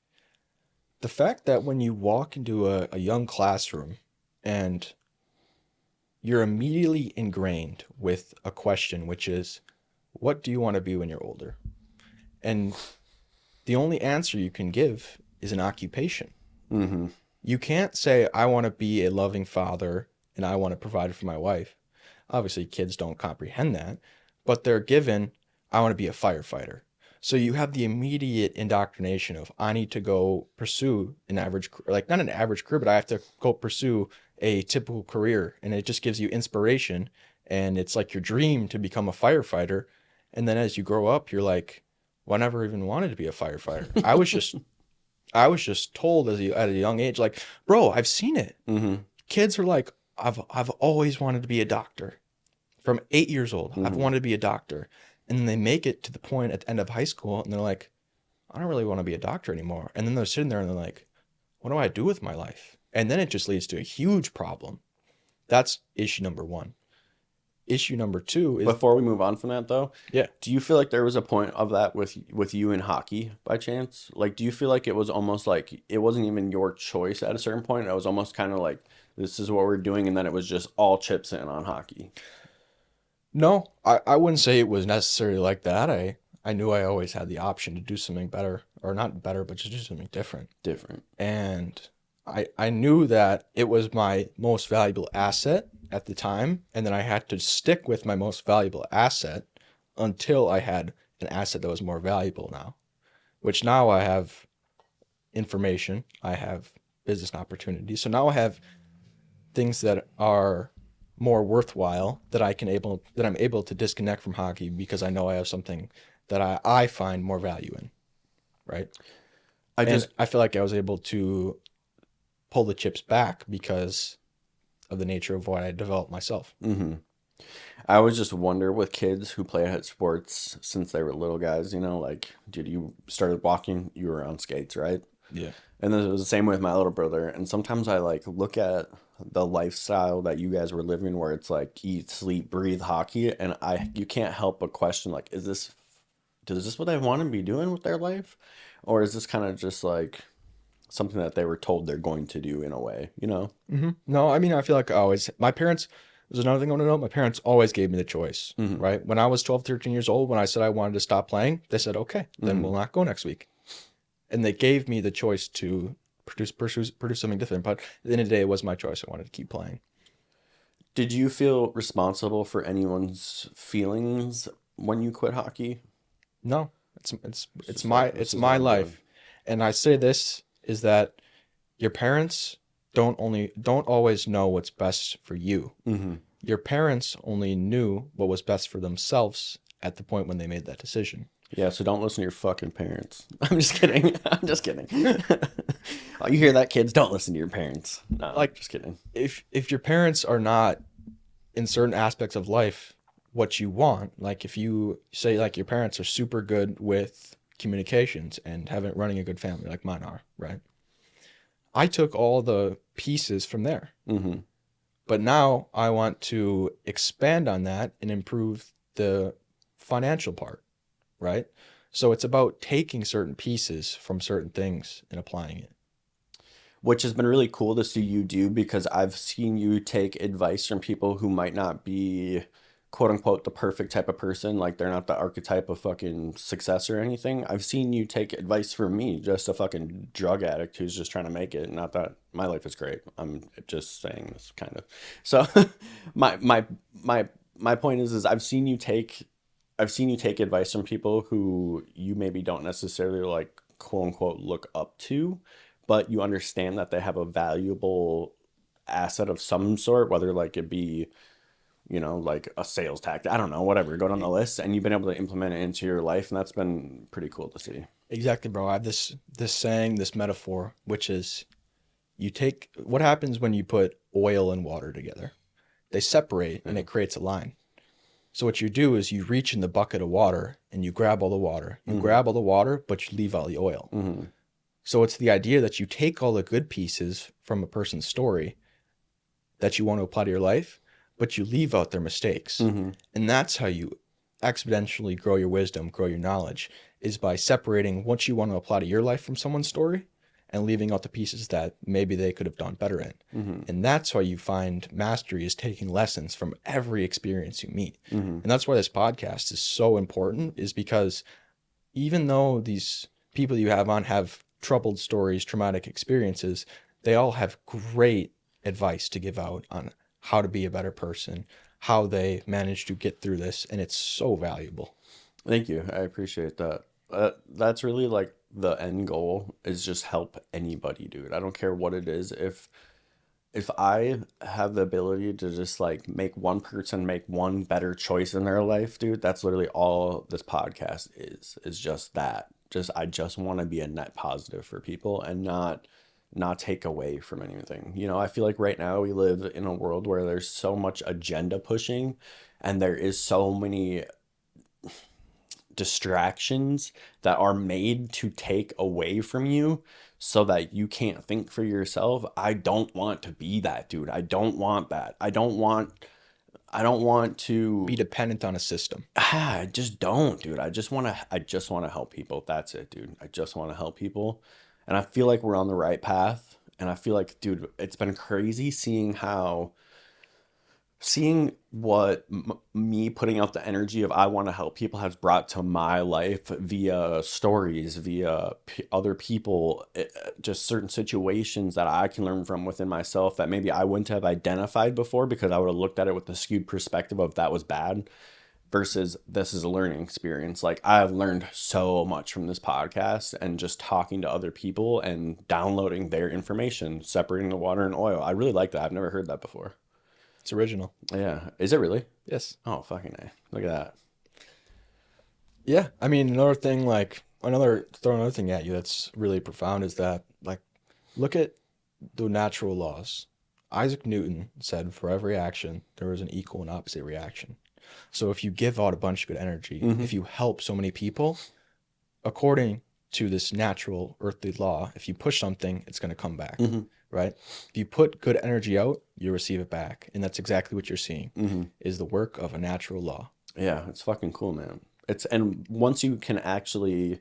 the fact that when you walk into a young classroom and you're immediately ingrained with a question, which is, what do you want to be when you're older? And the only answer you can give is an occupation. Mm-hmm. You can't say, I want to be a loving father and I want to provide for my wife. Obviously, kids don't comprehend that, but they're given, I want to be a firefighter. So you have the immediate indoctrination of, I need to go pursue an average, like, not an average career, but I have to go pursue a typical career. And it just gives you inspiration. And it's like your dream to become a firefighter. And then as you grow up, you're like, well, I never even wanted to be a firefighter. I was just told at a young age, like, bro, I've seen it. Mm-hmm. Kids are like, I've always wanted to be a doctor. From 8 years old, I've Mm-hmm. wanted to be a doctor. And then they make it to the point at the end of high school and they're like, I don't really want to be a doctor anymore. And then they're sitting there and they're like, what do I do with my life? And then it just leads to a huge problem. That's issue number one. Issue number two is, Before we move on from that, though, yeah, do you feel like there was a point of that with you in hockey by chance? Like, do you feel like it was almost like it wasn't even your choice at a certain point? It was almost kind of like, this is what we're doing, and then it was just all chips in on hockey. no, I wouldn't say it was necessarily like that. I knew I always had the option to do something better, or not better, but to do something different. Different. And I knew that it was my most valuable asset at the time, and then I had to stick with my most valuable asset until I had an asset that was more valuable now, which now I have information, I have business opportunities. So now I have things that are more worthwhile that I'm able to disconnect from hockey because I know I have something that I find more value in, right? I And just I feel like I was able to pull the chips back because of the nature of what I developed myself. I always just wonder with kids who play at sports since they were little guys, like, dude, you started walking, you were on skates, right? Yeah. And then it was the same with my little brother. And sometimes I like look at the lifestyle that you guys were living where it's like eat, sleep, breathe hockey. And you can't help but question, like, is this what they want to be doing with their life? Or is this kind of just like something that they were told they're going to do in a way, you know? No, I mean, I feel like my parents, there's another thing I want to know. My parents always gave me the choice, Hmm. right? When I was 12, 13 years old, when I said I wanted to stop playing, they said, okay, then Hmm. we'll not go next week. And they gave me the choice to produce something different. But at the end of the day, it was my choice. I wanted to keep playing. Did you feel responsible for anyone's feelings when you quit hockey? No, It's just like, this it's is what my I'm doing. life. And I say this is that your parents don't always know what's best for you. Hmm. Your parents only knew what was best for themselves at the point when they made that decision. Yeah, so don't listen to your fucking parents. I'm just kidding. I'm just kidding. Oh, you hear that, kids? Don't listen to your parents. No, Like just kidding. if your parents are not in certain aspects of life what you want, like if you say like your parents are super good with communications and having running a good family like mine are, right? I took all the pieces from there. Hmm. But now I want to expand on that and improve the financial part, right? So it's about taking certain pieces from certain things and applying it. Which has been really cool to see you do because I've seen you take advice from people who might not be quote unquote the perfect type of person, like they're not the archetype of fucking success or anything. I've seen you take advice from me, just a fucking drug addict who's just trying to make it. Not that my life is great. I'm just saying this kind of. So my my my my point is I've seen you take advice from people who you maybe don't necessarily like quote unquote look up to, but you understand that they have a valuable asset of some sort, whether like it be, like a sales tactic, I don't know, whatever, go down the list, and you've been able to implement it into your life, and that's been pretty cool to see. Exactly, bro. I have this saying, this metaphor, which is you take what happens when you put oil and water together. They separate and Yeah. it creates a line. So what you do is you reach in the bucket of water and you grab all the water. You Hmm. grab all the water, but you leave all the oil. Hmm. So it's the idea that you take all the good pieces from a person's story that you want to apply to your life, but you leave out their mistakes. Hmm. And that's how you exponentially grow your wisdom, grow your knowledge, is by separating what you want to apply to your life from someone's story and leaving out the pieces that maybe they could have done better in. Hmm. And that's why you find mastery is taking lessons from every experience you meet. Hmm. And that's why this podcast is so important, is because even though these people you have on have troubled stories, traumatic experiences, they all have great advice to give out on how to be a better person, how they managed to get through this, and it's so valuable. Thank you, I appreciate that. That's really like the end goal, is just help anybody, dude. I don't care what it is. If I have the ability to just like make one person make one better choice in their life, dude, that's literally all this podcast is just that. Just I just want to be a net positive for people and not take away from anything. I feel like right now we live in a world where there's so much agenda pushing and there is so many distractions that are made to take away from you so that you can't think for yourself. I don't want to be that, dude. I don't want that. I don't want Be to. dependent on a system. I just don't, dude. I just want to help people. That's it, dude. I just want to help people. And I feel like we're on the right path. And I feel like, dude, it's been crazy seeing what me putting out the energy of I want to help people has brought to my life via stories, via other people, just certain situations that I can learn from within myself that maybe I wouldn't have identified before because I would have looked at it with the skewed perspective of that was bad versus this is a learning experience. Like I've learned so much from this podcast and just talking to other people and downloading their information, separating the water and oil. I really like that. I've never heard that before. It's original. Yeah. Is it really? Yes. Oh, fucking A. Look at that. Yeah. I mean, another thing, like throw another thing at you that's really profound is that, like, look at the natural laws. Isaac Newton said for every action, there is an equal and opposite reaction. So if you give out a bunch of good energy, Mm-hmm. if you help so many people, according to this natural earthly law, if you push something, it's going to come back, Mm-hmm. right? If you put good energy out, you receive it back. And that's exactly what you're seeing Mm-hmm. is the work of a natural law. Yeah, it's fucking cool, man. And once you can actually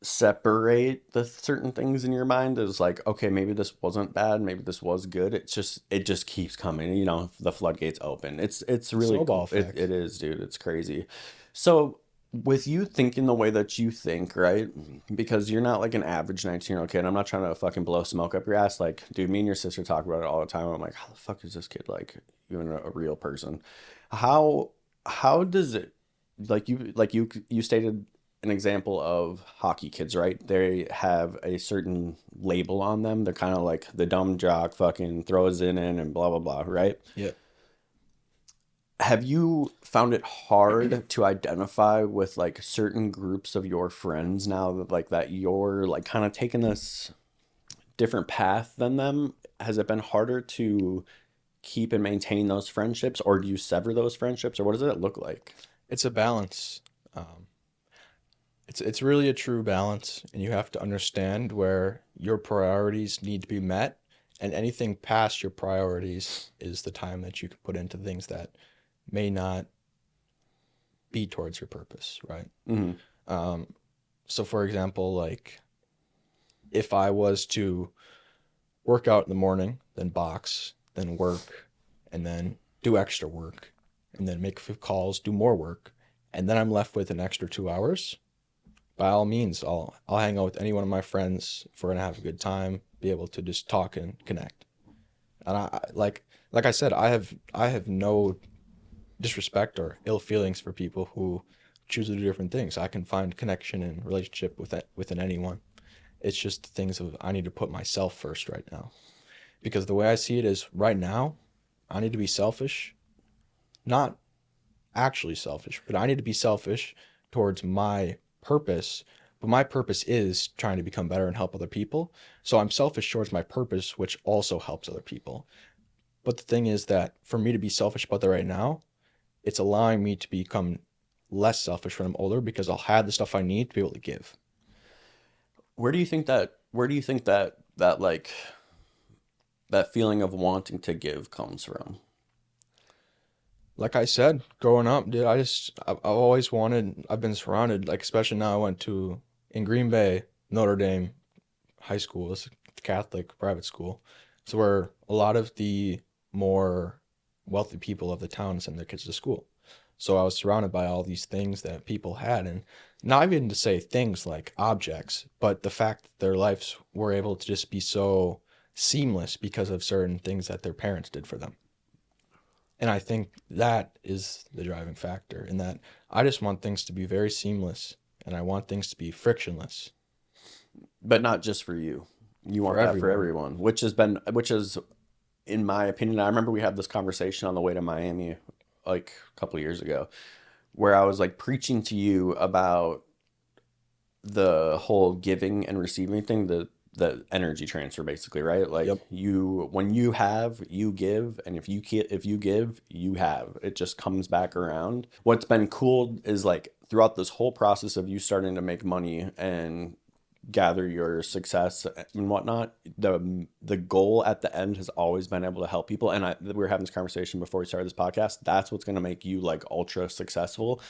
separate the certain things in your mind as like, okay, maybe this wasn't bad, maybe this was good. It just keeps coming. You know, the floodgates open. It's really Snowball cool. effect. It is, dude. It's crazy. So with you thinking the way that you think, right? Because you're not like an average 19-year-old kid. I'm not trying to fucking blow smoke up your ass. Like, dude, me and your sister talk about it all the time. I'm like, how the fuck is this kid like even a real person? How how does it you stated an example of hockey kids, right? They have a certain label on them. They're kind of like the dumb jock, fucking throws it in and blah blah blah, right? Yeah. Have you found it hard to identify with like certain groups of your friends now that like that you're like kind of taking this different path than them? Has it been harder to keep and maintain those friendships, or do you sever those friendships, or what does it look like? It's a balance. Um, it's really a true balance, and you have to understand where your priorities need to be met, and anything past your priorities is the time that you can put into things that may not be towards your purpose, right? Mm-hmm. Um, so for example, like if I was to work out in the morning, then box, then work, and then do extra work, and then make a few calls, do more work, and then I'm left with an extra 2 hours, by all means, I'll hang out with any one of my friends if we're gonna have a good time, be able to just talk and connect. And like I said, I have no disrespect or ill feelings for people who choose to do different things. I can find connection and relationship within anyone. It's just the things of I need to put myself first right now. Because the way I see it is right now, I need to be selfish, not actually selfish, but I need to be selfish towards my purpose. But my purpose is trying to become better and help other people. So I'm selfish towards my purpose, which also helps other people. But the thing is that for me to be selfish about that right now, it's allowing me to become less selfish when I'm older because I'll have the stuff I need to be able to give. Where do you think that like that feeling of wanting to give comes from? Like I said, growing up, dude, I've always wanted, I've been surrounded, like, especially now I went to, in Green Bay, Notre Dame High School. It's a Catholic private school. So where a lot of the more wealthy people of the town send their kids to school. So I was surrounded by all these things that people had, and not even to say things like objects, but the fact that their lives were able to just be so seamless because of certain things that their parents did for them. And I think that is the driving factor in that I just want things to be very seamless and I want things to be frictionless But not just for you. You for want that for everyone. everyone, which is in my opinion. I remember we had this conversation on the way to Miami like a couple of years ago where I was like preaching to you about the whole giving and receiving thing, the energy transfer basically, right? Like Yep. you when you have, you give, and if you give, you have. It just comes back around. What's been cool is like throughout this whole process of you starting to make money and gather your success and whatnot, the goal at the end has always been able to help people. And we were having this conversation before we started this podcast. That's what's going to make you like ultra successful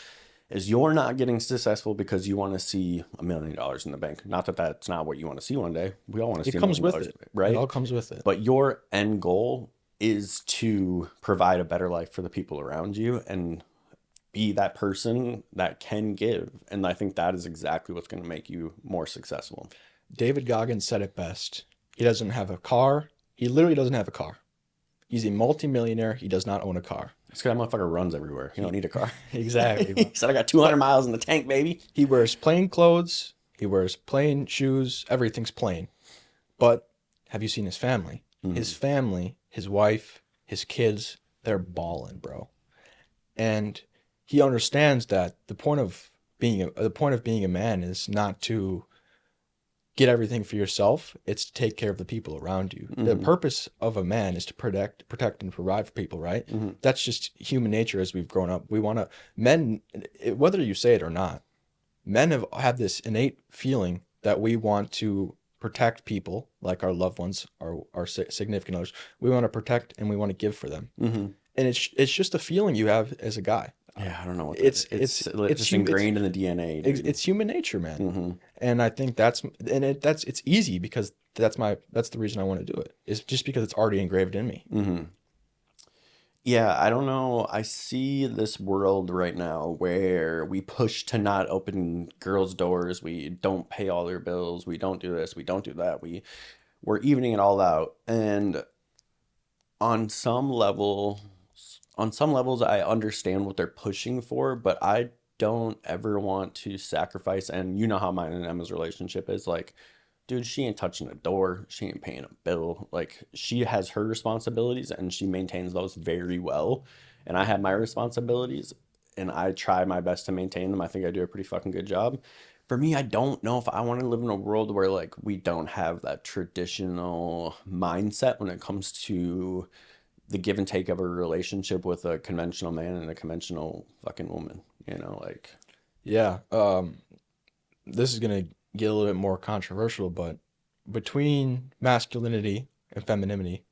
is you're not getting successful because you want to see $1 million in the bank. Not that that's not what you want to see one day. We all want to It see a comes million with dollars, it. It right? all comes with it. But your end goal is to provide a better life for the people around you and be that person that can give. And I think that is exactly what's going to make you more successful. David Goggins said it best. He doesn't have a car. He literally doesn't have a car. He's a multimillionaire. He does not own a car. This guy motherfucker runs everywhere. You don't need a car. Exactly, He bro. said, I got 200 But miles in the tank, baby. he wears plain clothes. He wears plain shoes. Everything's plain. But have you seen his family? His family, his wife, his kids, they're balling, bro. And he understands that the point of being a man is not to get everything for yourself. It's to take care of the people around you. The Mm-hmm. purpose of a man is to protect and provide for people, right? Mm-hmm. That's just human nature as we've grown up. We want to, men, whether you say it or not, men have this innate feeling that we want to protect people like our loved ones, our significant others. We want to protect and we want to give for them. Mm-hmm. And it's just a feeling you have as a guy. Yeah, I don't know what that It's is. It's it's just hu- ingrained in the DNA, dude. it's human nature, man. Mm-hmm. And I think it's easy because that's the reason I want to do it. It's just because it's already engraved in me. Mm-hmm. Yeah, I don't know. I see this world right now where we push to not open girls' doors. We don't pay all their bills. We don't do this. We don't do that. We're evening it all out. And on some level, on some levels, I understand what they're pushing for, but I don't ever want to sacrifice. And you know how mine and Emma's relationship is like, dude, she ain't touching a door. She ain't paying a bill. Like, she has her responsibilities and she maintains those very well. And I have my responsibilities and I try my best to maintain them. I think I do a pretty fucking good job. For me, I don't know if I want to live in a world where like we don't have that traditional mindset when it comes to the give and take of a relationship with a conventional man and a conventional fucking woman. You know, like, Yeah. This is gonna get a little bit more controversial, but between masculinity and femininity,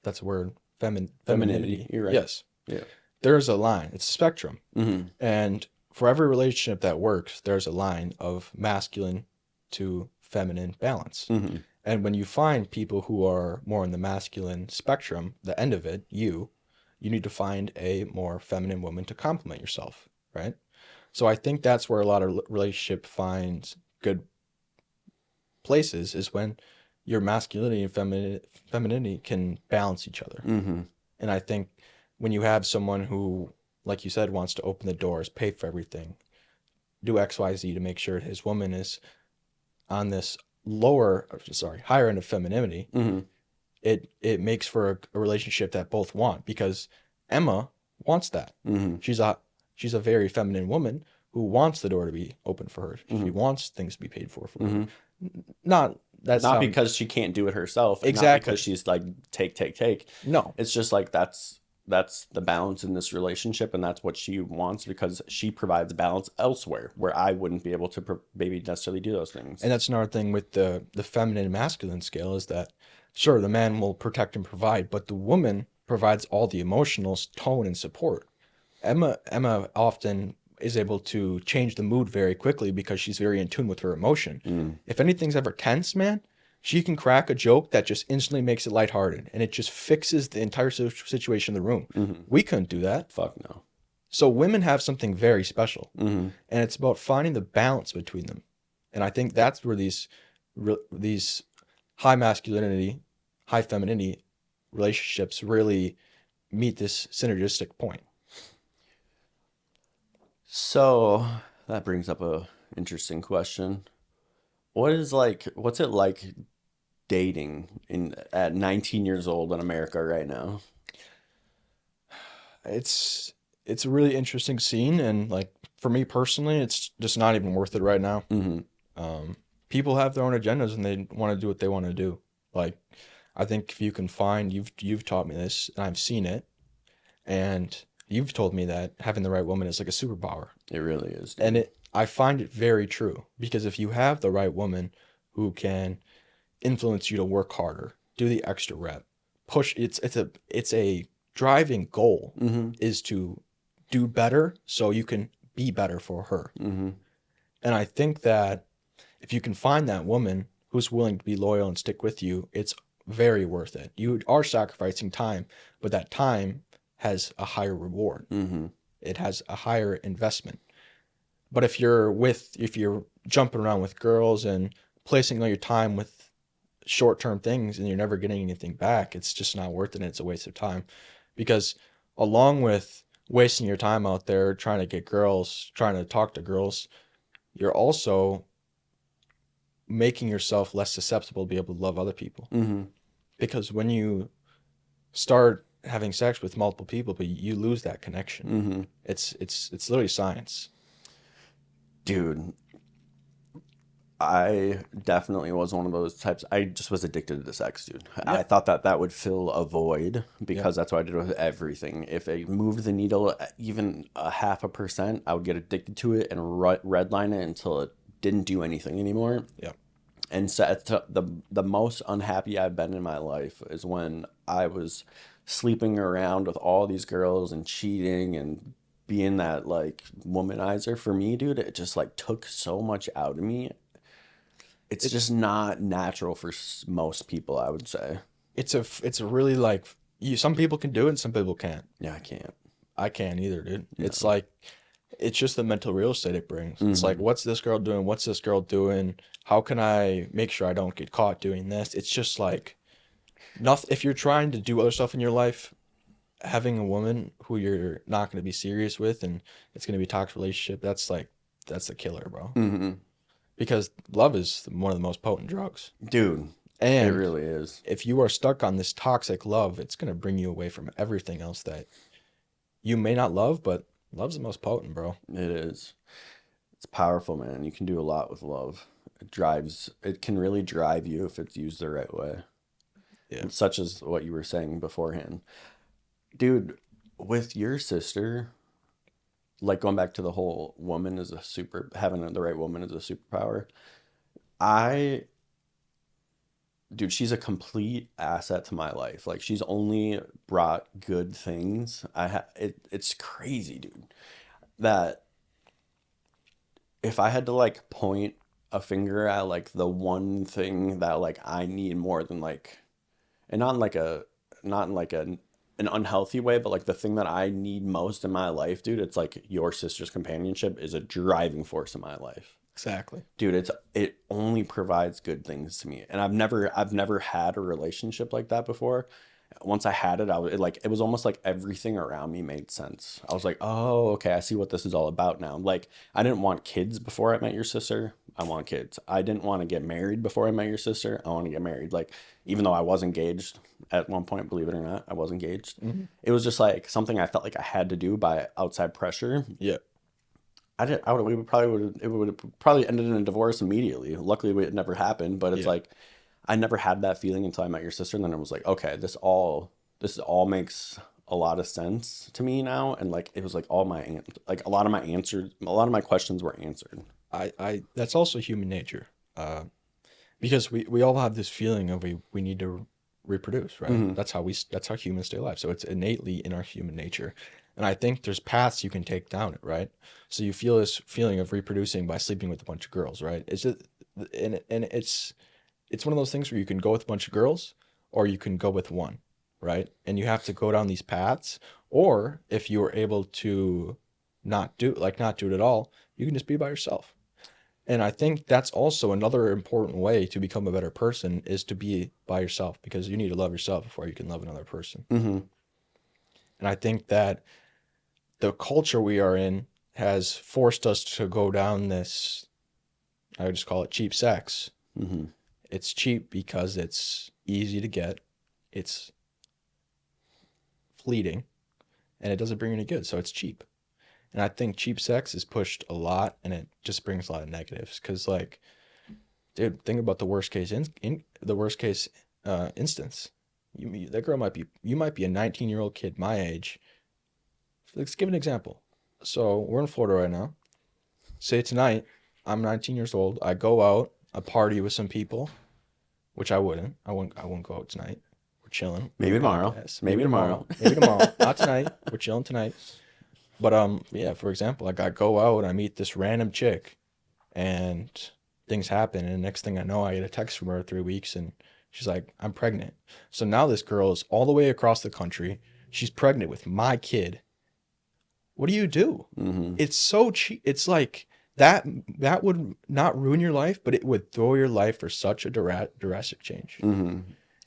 that's a word. femininity. Femininity. You're right. Yes. Yeah. There's a line. It's a spectrum. Mm-hmm. And for every relationship that works, there's a line of masculine to feminine balance. Mm-hmm. And when you find people who are more in the masculine spectrum, the end of it, you need to find a more feminine woman to complement yourself, right? So I think that's where a lot of relationship finds good places is when your masculinity and femininity can balance each other. Mm-hmm. And I think when you have someone who, like you said, wants to open the doors, pay for everything, do X, Y, Z to make sure his woman is on this higher end of femininity, Mm-hmm. it makes for a relationship that both want because Emma wants that. Mm-hmm. She's a very feminine woman who wants the door to be open for her. She Mm-hmm. wants things to be paid for her. Mm-hmm. Not that Not sound because she can't do it herself, and not exactly. because she's like take. No, It's just like that's the balance in this relationship, and that's what she wants because she provides balance elsewhere where I wouldn't be able to maybe necessarily do those things. and that's another thing with the feminine and masculine scale is that sure the man will protect and provide, but the woman provides all the emotional tone and support. Emma often is able to change the mood very quickly because she's very in tune with her emotion. Mm. If anything's ever tense, man, she can crack a joke that just instantly makes it lighthearted and it just fixes the entire situation in the room. Mm-hmm. We couldn't do that. Fuck no. So women have something very special, Mm-hmm. and it's about finding the balance between them. And I think that's where these high masculinity, high femininity relationships really meet this synergistic point. So that brings up a interesting question. What's it like dating in at 19 years old in America right now? It's a really interesting scene, and like for me personally, it's just not even worth it right now. Mm-hmm. People have their own agendas and they want to do what they want to do. Like I think if you can find you've taught me this and I've seen it, and you've told me that having the right woman is like a superpower. It really is, dude. And I find it very true because if you have the right woman who can influence you to work harder, do the extra rep, push it's a driving goal Mm-hmm. is to do better so you can be better for her. Mm-hmm. And I think that if you can find that woman who's willing to be loyal and stick with you, it's very worth it. You are sacrificing time, but that time has a higher reward. Mm-hmm. It has a higher investment. But if you're jumping around with girls and placing all your time with short-term things and you're never getting anything back, it's just not worth it and it's a waste of time. Because along with wasting your time out there trying to get girls, trying to talk to girls, you're also making yourself less susceptible to be able to love other people. Mm-hmm. Because when you start having sex with multiple people, but you lose that connection. Mm-hmm. It's literally science. Dude, I definitely was one of those types. I just was addicted to sex, dude. I Yeah. thought that that would fill a void Yep. because that's what I did with everything. If it moved the needle even a 0.5%, I would get addicted to it and redline it until it didn't do anything anymore. Yep. And so the most unhappy I've been in my life is when I was sleeping around with all these girls and cheating and being that like womanizer for me, dude. It just like took so much out of me. It's just It's not natural for most people, I would say. it's a really like you. Some people can do it, and some people can't. Yeah, I can't. I can't either, dude. It's No. like it's just the mental real estate it brings. It's like, Hmm. what's this girl doing? What's this girl doing? How can I make sure I don't get caught doing this? It's just like nothing. If you're trying to do other stuff in your life, having a woman who you're not going to be serious with and it's going to be a toxic relationship, that's the killer, bro. Hmm. Because love is one of the most potent drugs. Dude, it And really is. if you are stuck on this toxic love, it's going to bring you away from everything else that you may not love, but love's the most potent, bro. It is. It's powerful, man. You can do a lot with love. It can really drive you if it's used the right way, Yeah. such as what you were saying beforehand. Dude, with your sister, like going back to the whole woman is a super, having the right woman is a superpower. I Dude, she's a complete asset to my life. Like she's only brought good things. It's crazy, dude. That if I had to like point a finger at like the one thing that like I need more than like, and not in like an unhealthy way, but like the thing that I need most in my life, dude, it's like your sister's companionship is a driving force in my life. Exactly. Dude, it only provides good things to me. And I've never had a relationship like that before. Once I had it, it was almost like everything around me made sense. I was like, "Oh, okay, I see what this is all about now." Like, I didn't want kids before I met your sister. I want kids. I didn't want to get married before I met your sister. I want to get married. Like, even though I was engaged at one point, believe it or not, I was engaged. Hmm. It was just like something I felt like I had to do by outside pressure. Yeah. I did. I would. We would probably would. It would have probably ended in a divorce immediately. Luckily, it never happened. But it's Yeah. like I never had that feeling until I met your sister, and then it was like, okay, this all makes a lot of sense to me now. And like it was like like a lot of my answers, a lot of my questions were answered. That's also human nature. Because we all have this feeling of we need to reproduce, right? Hmm. That's how humans stay alive. So it's innately in our human nature. And I think there's paths you can take down it, right? So you feel this feeling of reproducing by sleeping with a bunch of girls, right? It's just and it's one of those things where you can go with a bunch of girls or you can go with one, right? And you have to go down these paths. Or if you are able to not do it at all, you can just be by yourself. And I think that's also another important way to become a better person is to be by yourself because you need to love yourself before you can love another person. Hmm. And I think that the culture we are in has forced us to go down this, I would just call it cheap sex. Hmm. It's cheap because it's easy to get, it's fleeting, and it doesn't bring any good, so it's cheap. And I think cheap sex is pushed a lot and it just brings a lot of negatives because like dude, think about the worst case in the worst case instance. That girl might be you might be a 19-year-old kid my age. Let's give an example. So we're in Florida right now. Say tonight I'm 19 years old. I go out, I party with some people, which I wouldn't. I wouldn't go out tonight. We're chilling. We're Maybe doing tomorrow. podcasts. Maybe Maybe tomorrow. tomorrow. Maybe tomorrow. Not tonight. We're chilling tonight. But yeah, for example, like I go out, I meet this random chick and things happen and next thing I know I get a text from her 3 weeks and she's like, I'm pregnant. So now this girl is all the way across the country. She's pregnant with my kid. What do you do? Hmm. It's so cheap. It's like that would not ruin your life, but it would throw your life for such a drastic change. Hmm.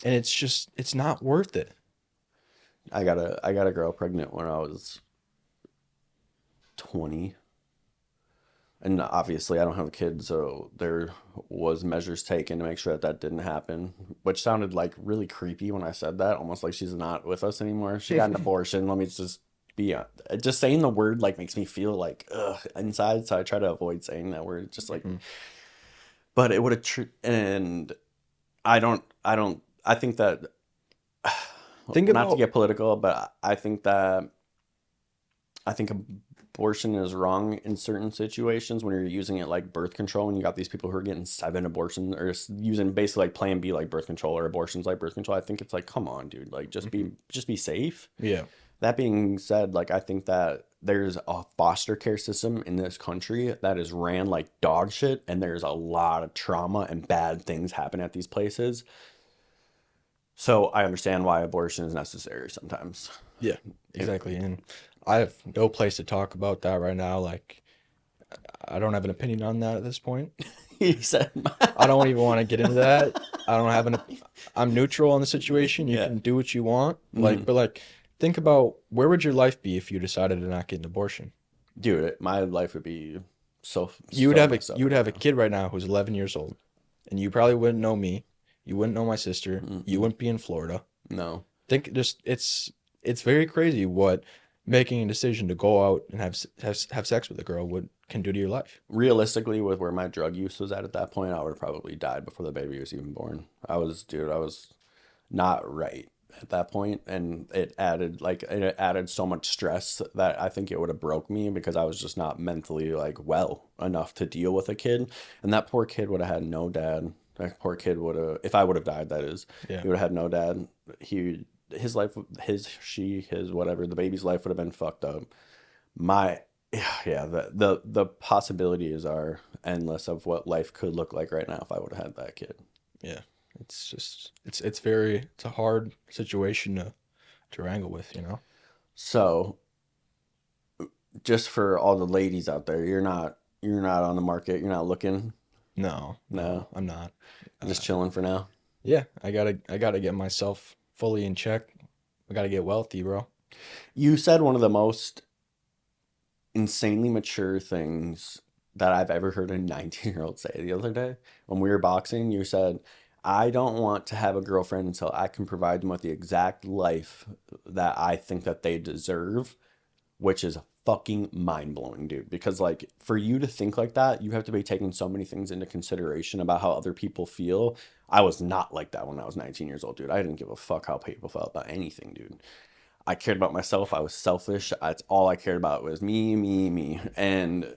And it's not worth it. I got a girl pregnant when I was 20. And obviously, I don't have a kid, so there was measures taken to make sure that that didn't happen, which sounded like really creepy when I said that, almost like she's not with us anymore. She got an abortion. Let me just be just saying the word like makes me feel like ugh inside, so I try to avoid saying that word. Just like, Hmm. but it would have, and I think that Think not to about get political, but I think abortion is wrong in certain situations when you're using it like birth control and you got these people who are getting 7 abortions or using basically like plan B like birth control or abortions like birth control. I think it's like, come on, dude, like Mhm. just be safe. Yeah. That being said, like I think that there's a foster care system in this country that is ran like dog shit and there's a lot of trauma and bad things happen at these places. So I understand why abortion is necessary sometimes. Yeah, It, exactly. And I have no place to talk about that right now. Like, I don't have an opinion on that at this point. he said, I don't even want to get into that. I don't have an, I'm neutral on the situation. You yeah. can do what you want. Like, Mhm. but like, think about where would your life be if you decided to not get an abortion? Dude, my life would be so messed up You would right have a now. kid right now who's 11 years old, and you probably wouldn't know me. You wouldn't know my sister. You Mm-mm. wouldn't be in Florida. No. Think just it's very crazy what making a decision to go out and have sex with a girl would can do to your life. Realistically, with where my drug use was at that point, I would have probably died before the baby was even born. I was not right at that point, and it added so much stress that I think it would have broke me because I was just not mentally like well enough to deal with a kid, and that poor kid would have had no dad. That poor kid would have, if I would have died, that is, Yeah. he would have had no dad. His life, his whatever, the baby's life would have been fucked up. My yeah, the possibilities are endless of what life could look like right now if I would have had that kid. Yeah. It's just it's a hard situation to wrangle with, you know? So just for all the ladies out there, you're not on the market, you're not looking. No, No, no, I'm not. just Uh, chilling for now. yeah, I gotta get myself fully in check. I gotta get wealthy, bro. You said one of the most insanely mature things that I've ever heard a 19-year-old say the other day when we were boxing. You said, I don't want to have a girlfriend until I can provide them with the exact life that I think that they deserve, which is fucking mind blowing, dude. Because, like, for you to think like that, you have to be taking so many things into consideration about how other people feel. I was not like that when I was 19 years old, dude. I didn't give a fuck how people felt about anything, dude. I cared about myself. I was selfish. That's all I cared about was me, me, me. And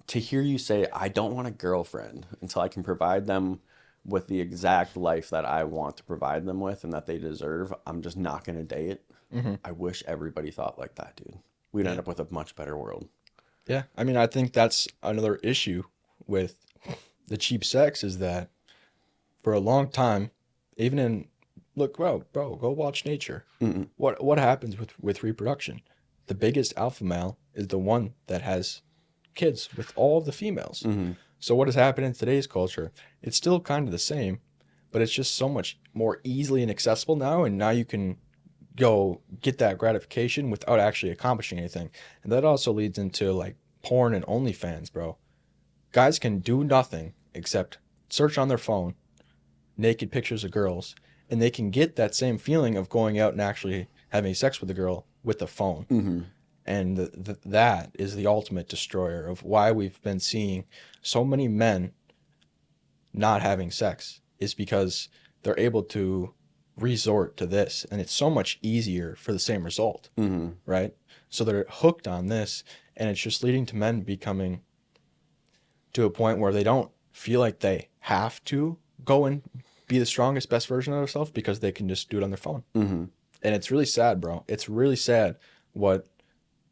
to hear you say, I don't want a girlfriend until I can provide them with the exact life that I want to provide them with and that they deserve, I'm just not going to date. Hmm. I wish everybody thought like that, dude. We'd end Yeah. up with a much better world. Yeah. I mean, I think that's another issue with the cheap sex is that for a long time, even in look, bro, go watch nature. Mm-mm. What happens with reproduction? The biggest alpha male is the one that has kids with all of the females. Mm-hmm. So what has happened in today's culture? It's still kind of the same, but it's just so much more easily and accessible now, and now you can go get that gratification without actually accomplishing anything. And that also leads into like porn and OnlyFans, bro. Guys can do nothing except search on their phone naked pictures of girls, and they can get that same feeling of going out and actually having sex with a girl with a phone. Mm-hmm. And that is the ultimate destroyer of why we've been seeing so many men not having sex, is because they're able to resort to this, and it's so much easier for the same result, Mm-hmm. right? So they're hooked on this, and it's just leading to men becoming to a point where they don't feel like they have to go and be the strongest, best version of themselves because they can just do it on their phone. Mm-hmm. And it's really sad, bro. It's really sad what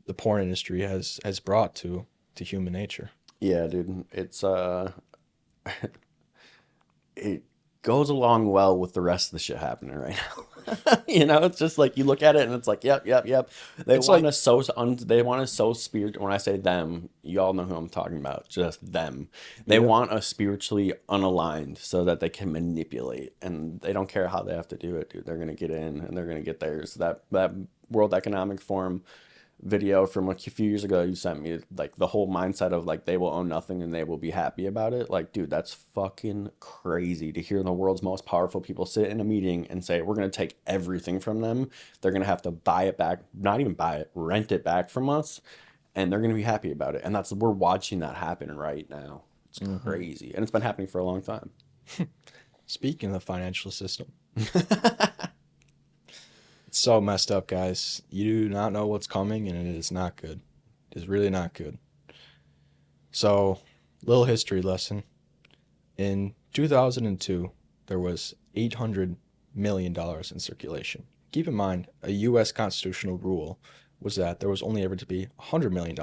the porn industry has brought to human nature. Yeah, dude. It goes along well with the rest of the shit happening right now. You know, it's just like you look at it and it's like, yep, yep, yep. It's like, They want us so spirit. When I say them, you all know who I'm talking about. Just them. They yep, want us spiritually unaligned so that they can manipulate, and they don't care how they have to do it, dude. They're gonna get in and they're gonna get theirs. That World Economic Forum video from like a few years ago you sent me, like the whole mindset of like they will own nothing and they will be happy about it. Like, dude, that's fucking crazy to hear the world's most powerful people sit in a meeting and say, we're going to take everything from them. They're going to have to buy it back, not even buy it, rent it back from us, and they're going to be happy about it. And we're watching that happen right now. It's crazy. And it's been happening for a long time. Speaking of the financial system, it's so messed up, guys. You do not know what's coming, and it is not good. It is really not good. So, little history lesson. In 2002, there was $800 million in circulation. Keep in mind, a U.S. constitutional rule was that there was only ever to be $100 million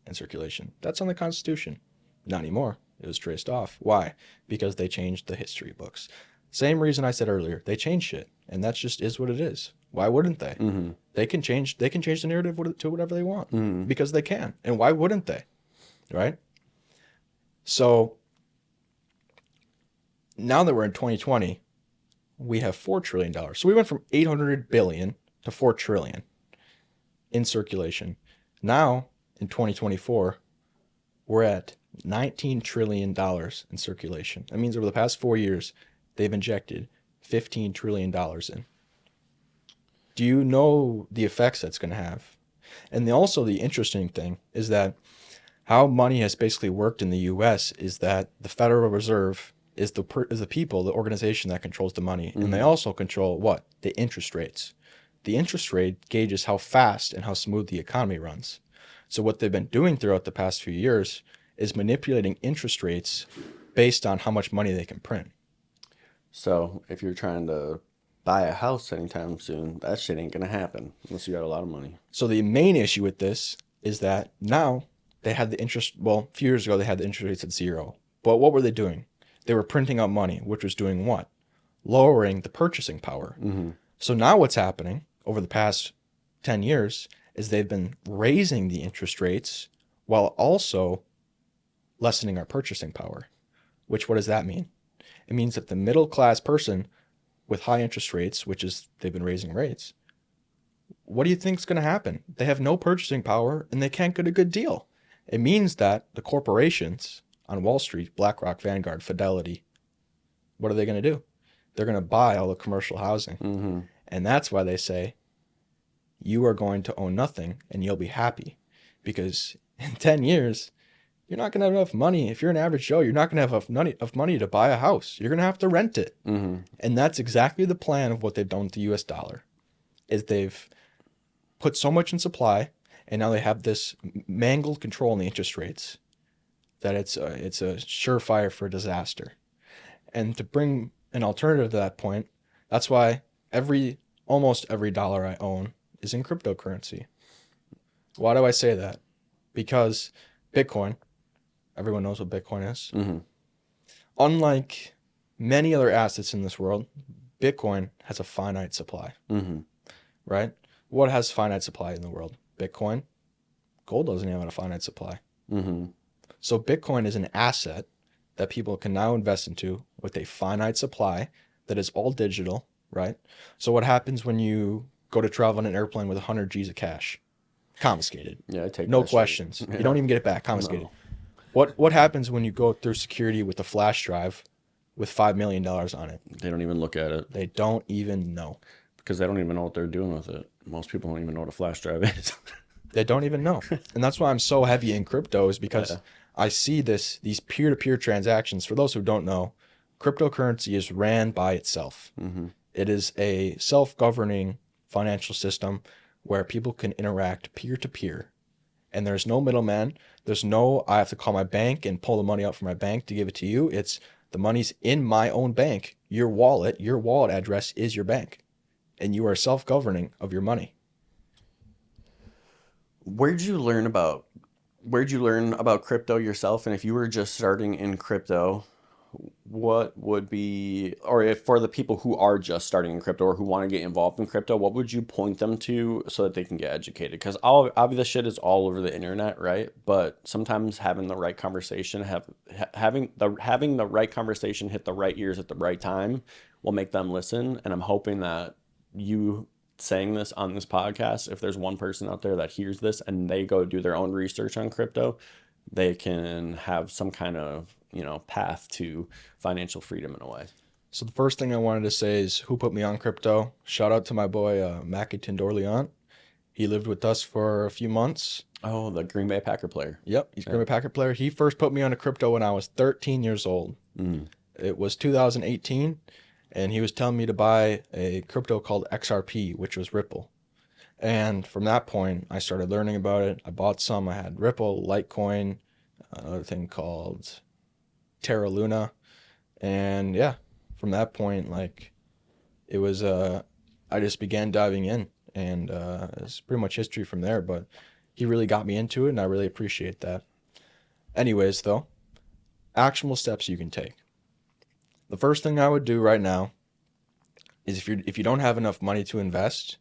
in circulation. That's on the Constitution. Not anymore. It was traced off. Why? Because they changed the history books. Same reason I said earlier. They changed shit, and that just is what it is. Why wouldn't they? Mm-hmm. They can change the narrative to whatever they want because they can. And why wouldn't they? Right? So now that we're in 2020, we have $4 trillion. So we went from 800 billion to 4 trillion in circulation. Now in 2024, we're at $19 trillion in circulation. That means over the past 4 years, they've injected $15 trillion in. Do you know the effects that's going to have? And also the interesting thing is that how money has basically worked in the U.S. is that the Federal Reserve is the people, the organization that controls the money. And they also control what? The interest rates. The interest rate gauges how fast and how smooth the economy runs. So what they've been doing throughout the past few years is manipulating interest rates based on how much money they can print. So if you're trying to buy a house anytime soon, that shit ain't gonna happen unless you got a lot of money. So the main issue with this is that now they had the interest, well, a few years ago they had the interest rates at zero. But what were they doing? They were printing out money, which was doing what? Lowering the purchasing power. So now what's happening over the past 10 years is they've been raising the interest rates while also lessening our purchasing power. Which, what does that mean? It means that the middle class person with high interest rates, which is they've been raising rates, what do you think is going to happen? They have no purchasing power and they can't get a good deal. It means that the corporations on Wall Street, BlackRock, Vanguard, Fidelity, what are they going to do? They're going to buy all the commercial housing. And that's why they say, you are going to own nothing and you'll be happy. Because in 10 years, you're not going to have enough money. If you're an average Joe, you're not going to have enough money to buy a house. You're going to have to rent it. And that's exactly the plan of what they've done with the US dollar. Is they've put so much in supply, and now they have this mangled control in the interest rates that it's a surefire for disaster. And to bring an alternative to that point, that's why almost every dollar I own is in cryptocurrency. Why do I say that? Because Bitcoin, everyone knows what Bitcoin is. Unlike many other assets in this world, Bitcoin has a finite supply. Right? What has finite supply in the world? Bitcoin. Gold doesn't have a finite supply. So Bitcoin is an asset that people can now invest into with a finite supply that is all digital, right? So what happens when you go to travel on an airplane with 100 G's of cash? Confiscated. Yeah, I take no that questions. Shit. Yeah. You don't even get it back. Confiscated. No. What happens when you go through security with a flash drive with $5 million on it? They don't even look at it. They don't even know. Because they don't even know what they're doing with it. Most people don't even know what a flash drive is. They don't even know. And that's why I'm so heavy in crypto, is because I see these peer-to-peer transactions. For those who don't know, cryptocurrency is ran by itself. It is a self-governing financial system where people can interact peer-to-peer. And there's no middleman. There's no, I have to call my bank and pull the money out from my bank to give it to you. It's the money's in my own bank. Your wallet address is your bank. And you are self-governing of your money. Where'd you learn about crypto yourself? And if you were just starting in crypto, what would be, or if for the people who are just starting in crypto or who want to get involved in crypto, what would you point them to so that they can get educated? Because all of this shit is all over the internet, right? But sometimes having the right conversation, having the right conversation hit the right ears at the right time will make them listen. And I'm hoping that you saying this on this podcast, if there's one person out there that hears this and they go do their own research on crypto, they can have some kind of, path to financial freedom in a way. So the first thing I wanted to say is who put me on crypto. Shout out to my boy Mackie D'Orleans. He lived with us for a few months. Oh, the Green Bay Packer player. Yep, he's a Green Bay Packer player. He first put me on a crypto when I was 13 years old. It was 2018, and he was telling me to buy a crypto called XRP, which was Ripple. And from that point, I started learning about it. I bought some. I had Ripple, Litecoin, another thing called Terra Luna. And yeah, from that point, like, it was, I just began diving in. And it's pretty much history from there. But he really got me into it, and I really appreciate that. Anyways, though, actionable steps you can take. The first thing I would do right now is if you don't have enough money to invest,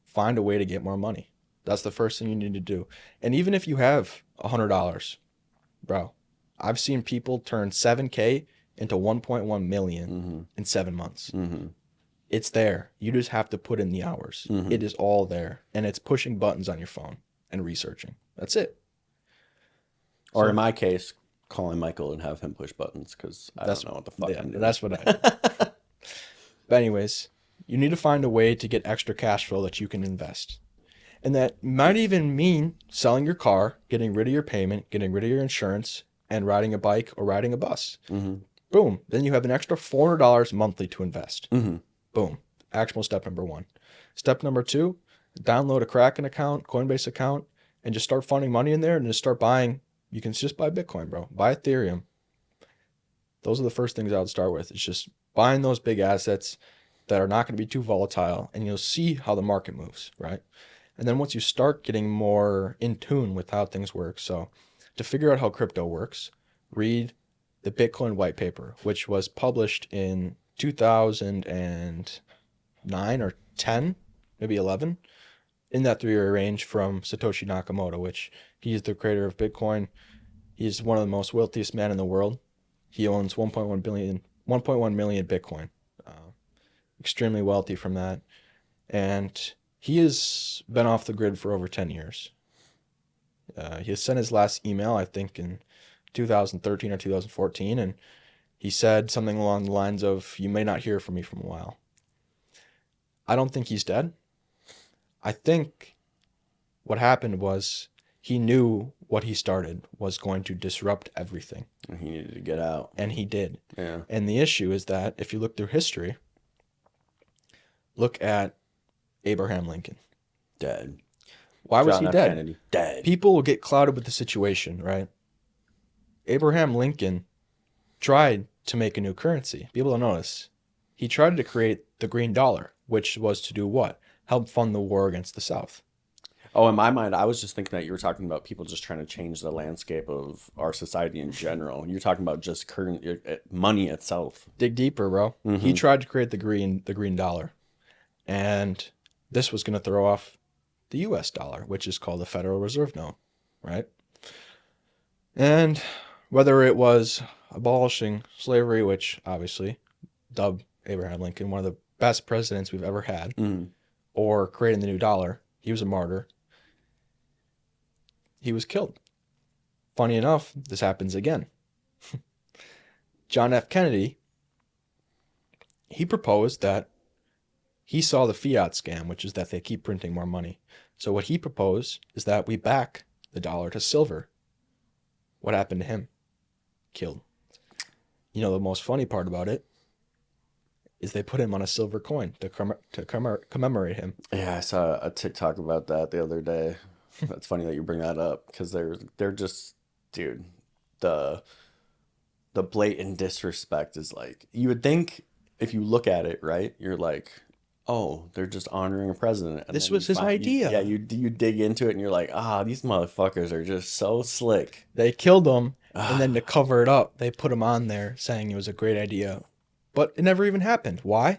find a way to get more money. That's the first thing you need to do. And even if you have $100, bro, I've seen people turn 7K into 1.1 million in 7 months. It's there. You just have to put in the hours. It is all there. And it's pushing buttons on your phone and researching. That's it. Or in my case, calling Michael and have him push buttons because I don't know what the fuck I'm doing. That's what I do. But anyways, you need to find a way to get extra cash flow that you can invest. And that might even mean selling your car, getting rid of your payment, getting rid of your insurance, and riding a bike or riding a bus. Boom. Then you have an extra $400 monthly to invest. Boom. Actionable step number 1. Step number 2, download a Kraken account, Coinbase account, and just start funding money in there and just start buying. You can just buy Bitcoin, bro. Buy Ethereum. Those are the first things I would start with. It's just buying those big assets that are not going to be too volatile, and you'll see how the market moves, right? And then once you start getting more in tune with how things work, so to figure out how crypto works, read the Bitcoin white paper, which was published in 2009 or 10, maybe 11, in that 3-year range from Satoshi Nakamoto, which he's the creator of Bitcoin. He's one of the most wealthiest men in the world. He owns 1.1 million Bitcoin. Extremely wealthy from that. And he has been off the grid for over 10 years. He has sent his last email, I think, in 2013 or 2014, and he said something along the lines of, "You may not hear from me for a while." I don't think he's dead. I think what happened was he knew what he started was going to disrupt everything. And he needed to get out. And he did. Yeah. And the issue is that if you look through history, look at Abraham Lincoln. Dead. Why was John he F. dead? Kennedy. Dead. People will get clouded with the situation, right? Abraham Lincoln tried to make a new currency. People don't know this. He tried to create the green dollar, which was to do what? Help fund the war against the South. Oh, in my mind, I was just thinking that you were talking about people just trying to change the landscape of our society in general. You're talking about just current money itself. Dig deeper, bro. He tried to create the green dollar. And this was going to throw off the US dollar, which is called the Federal Reserve note, right? And whether it was abolishing slavery, which obviously dubbed Abraham Lincoln one of the best presidents we've ever had, or creating the new dollar, he was a martyr. He was killed. Funny enough, this happens again. John F. Kennedy, he proposed that he saw the fiat scam, which is that they keep printing more money. So what he proposed is that we back the dollar to silver. What happened to him? Killed. You know, the most funny part about it is they put him on a silver coin to commemorate him. Yeah, I saw a TikTok about that the other day. That's funny that you bring that up because they're just, dude, the blatant disrespect is like, you would think if you look at it, right, you're like, oh, they're just honoring a president. And this was his idea. You dig into it and you're like, these motherfuckers are just so slick. They killed him, and then to cover it up, they put him on there saying it was a great idea. But it never even happened. Why?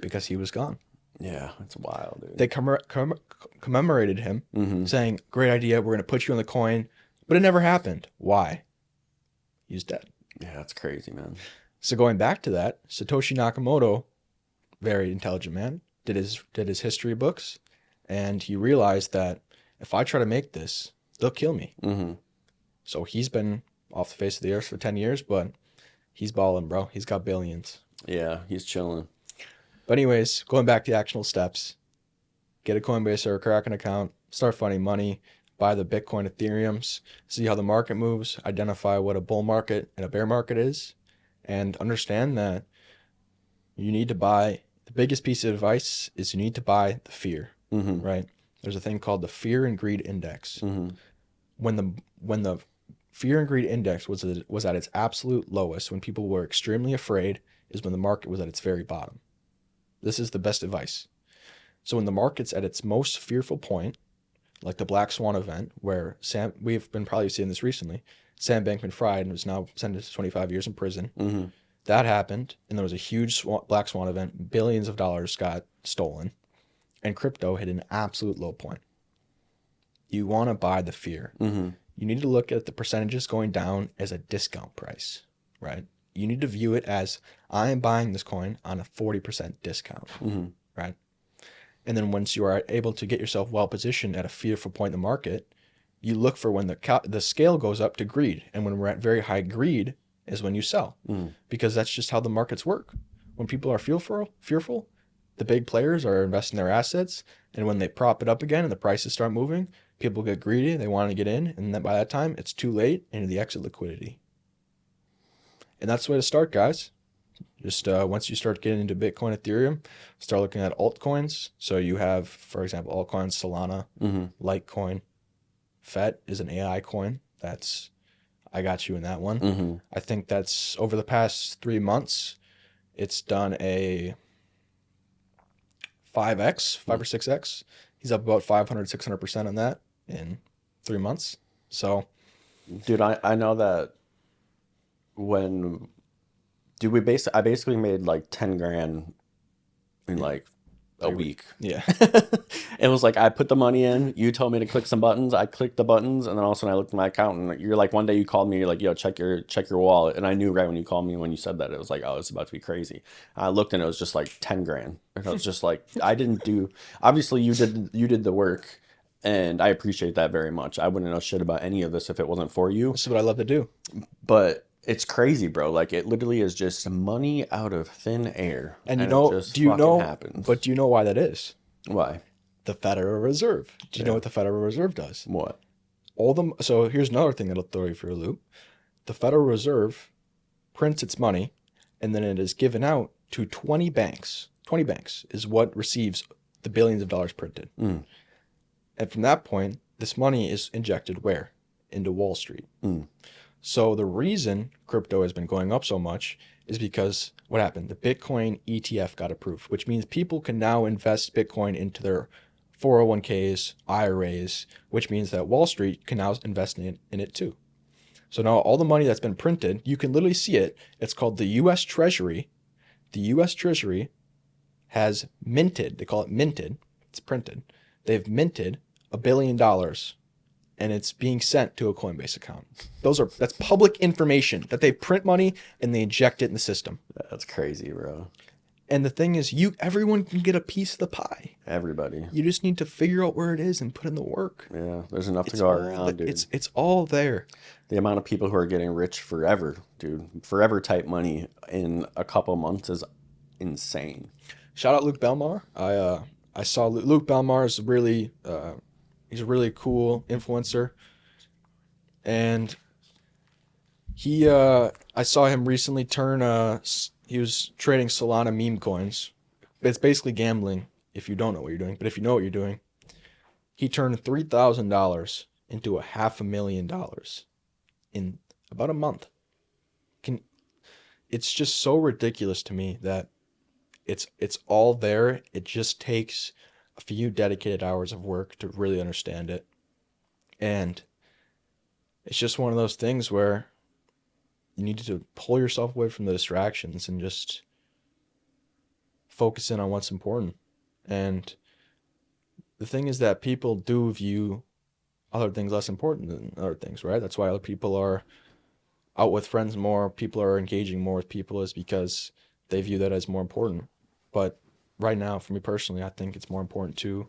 Because he was gone. Yeah, it's wild, dude. They commemorated him, saying, great idea, we're going to put you on the coin. But it never happened. Why? He's dead. Yeah, that's crazy, man. So going back to that, Satoshi Nakamoto, very intelligent man, did his history books, and he realized that if I try to make this, they'll kill me. Mm-hmm. So he's been off the face of the earth for 10 years, but he's balling, bro. He's got billions. Yeah, he's chilling. But anyways, going back to the actionable steps, get a Coinbase or a Kraken account, start finding money, buy the Bitcoin, Ethereums, see how the market moves, identify what a bull market and a bear market is, and understand that you need to buy, the biggest piece of advice is you need to buy the fear, Mm-hmm. right? There's a thing called the fear and greed index. Mm-hmm. When the fear and greed index was at its absolute lowest, when people were extremely afraid, is when the market was at its very bottom. This is the best advice. So when the market's at its most fearful point, like the Black Swan event, where we've been probably seeing this recently, Sam Bankman-Fried was now sentenced to 25 years in prison. Mm-hmm. That happened, and there was a huge Black Swan event. Billions of dollars got stolen, and crypto hit an absolute low point. You want to buy the fear. Mm-hmm. You need to look at the percentages going down as a discount price, right? You need to view it as, I am buying this coin on a 40% discount, Mm-hmm. right? And then once you are able to get yourself well positioned at a fearful point in the market, you look for when the scale goes up to greed. And when we're at very high greed is when you sell, because that's just how the markets work. When people are fearful, the big players are investing their assets. And when they prop it up again and the prices start moving, people get greedy. They want to get in. And then by that time, it's too late into the exit liquidity. And that's the way to start, guys. Just once you start getting into Bitcoin, Ethereum, start looking at altcoins. So you have, for example, altcoins, Solana, Litecoin. FET is an AI coin. I got you in that one. Mm-hmm. I think that's over the past 3 months, it's done a 5x, 5 or 6x. He's up about 500, 600% on that in 3 months. So, Dude, I know that when, dude, I basically made like 10 grand in like a week. yeah. It was like I put the money in, you told me to click some buttons, I clicked the buttons, and then all of a sudden I looked at my account and you're like, one day you called me, you're like, yo, check your wallet. And I knew right when you called me, when you said that, it was like, oh, it's about to be crazy. I looked and it was just like 10 grand. And I was just like, I didn't do, obviously you did the work, and I appreciate that very much. I wouldn't know shit about any of this if it wasn't for you. This is what I love to do. But it's crazy, bro. Like, it literally is just money out of thin air. And it just fucking happens. But do you know why that is? Why? The Federal Reserve. Do you know what the Federal Reserve does? What? So here's another thing that'll throw you for a loop. The Federal Reserve prints its money, and then it is given out to 20 banks. 20 banks is what receives the billions of dollars printed. And from that point, this money is injected where? Into Wall Street. So the reason crypto has been going up so much is because what happened? The Bitcoin ETF got approved, which means people can now invest Bitcoin into their 401ks, IRAs, which means that Wall Street can now invest in it too. So now all the money that's been printed, you can literally see it. It's called the U.S. Treasury. The U.S. Treasury has minted, they call it minted, it's printed. They've minted $1 billion, and it's being sent to a Coinbase account. That's public information that they print money and they inject it in the system. That's crazy, bro. And the thing is, everyone can get a piece of the pie. Everybody. You just need to figure out where it is and put in the work. Yeah, there's enough to go around, dude. It's all there. The amount of people who are getting rich forever, dude, forever type money in a couple months is insane. Shout out Luke Belmar. I saw Luke Belmar is he's a really cool influencer, and I saw him recently he was trading Solana meme coins. It's basically gambling if you don't know what you're doing, but if you know what you're doing, he turned $3,000 into $500,000 in about a month. It's just so ridiculous to me that it's all there. It just takes a few dedicated hours of work to really understand it. And it's just one of those things where you need to pull yourself away from the distractions and just focus in on what's important. And the thing is that people do view other things less important than other things, right? That's why other people are out with friends more, people are engaging more with people, is because they view that as more important. But right now, for me personally, I think it's more important to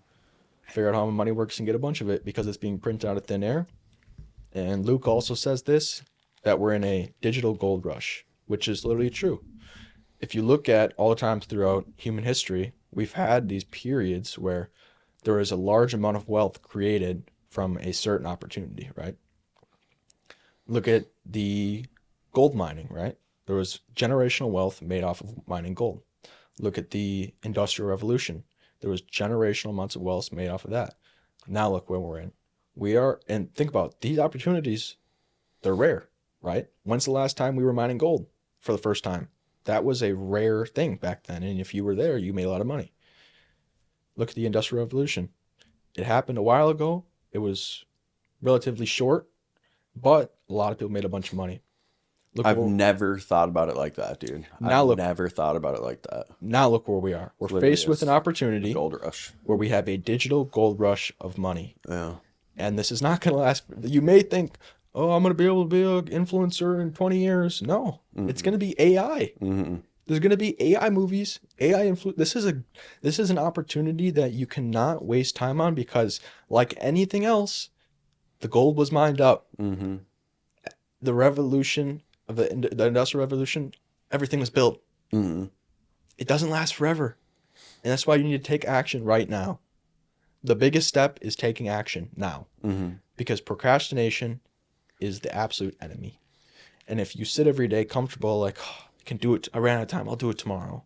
figure out how money works and get a bunch of it because it's being printed out of thin air. And Luke also says this, that we're in a digital gold rush, which is literally true. If you look at all the times throughout human history, we've had these periods where there is a large amount of wealth created from a certain opportunity, right? Look at the gold mining, right? There was generational wealth made off of mining gold. Look at the Industrial Revolution. There was generational amounts of wealth made off of that. Now look where we're in. We are, and think about these opportunities, they're rare, right? When's the last time we were mining gold for the first time? That was a rare thing back then. And if you were there, you made a lot of money. Look at the Industrial Revolution. It happened a while ago. It was relatively short, but a lot of people made a bunch of money. I've never thought about it like that, dude. I've never thought about it like that. Now look where we are. We're faced with an opportunity, gold rush, where we have a digital gold rush of money. Yeah. And this is not going to last. You may think, oh, I'm going to be able to be an influencer in 20 years. No, it's going to be AI. There's going to be AI movies, AI influence. This is an opportunity that you cannot waste time on because, like anything else, the gold was mined up. The revolution of the Industrial Revolution, everything was built. It doesn't last forever. And that's why you need to take action right now. The biggest step is taking action now. Because procrastination is the absolute enemy. And if you sit every day comfortable, like, oh, I can do it. I ran out of time. I'll do it tomorrow.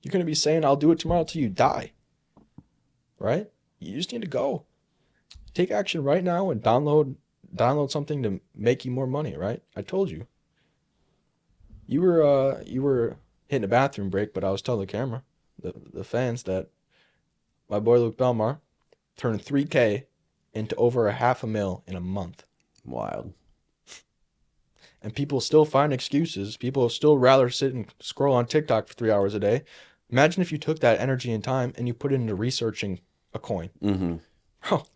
You're going to be saying, I'll do it tomorrow till you die. Right? You just need to go. Take action right now and download something to make you more money, right? I told you. You were hitting a bathroom break, but I was telling the camera, the fans, that my boy Luke Belmar turned 3K into over $500,000 in a month. Wild. And people still find excuses. People still rather sit and scroll on TikTok for 3 hours a day. Imagine if you took that energy and time and you put it into researching a coin. Bro,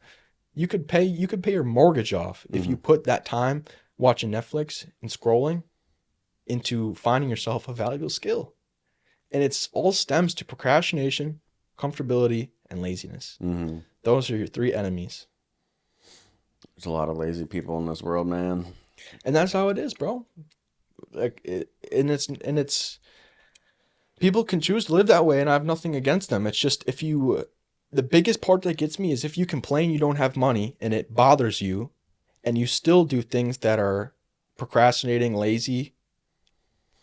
you could pay your mortgage off if you put that time watching Netflix and scrolling into finding yourself a valuable skill. And it's all stems to procrastination, comfortability, and laziness. Those are your three enemies. There's a lot of lazy people in this world, man. And that's how it is, bro. Like, it's people can choose to live that way, and I have nothing against them. It's just the biggest part that gets me is if you complain you don't have money and it bothers you, and you still do things that are procrastinating, lazy.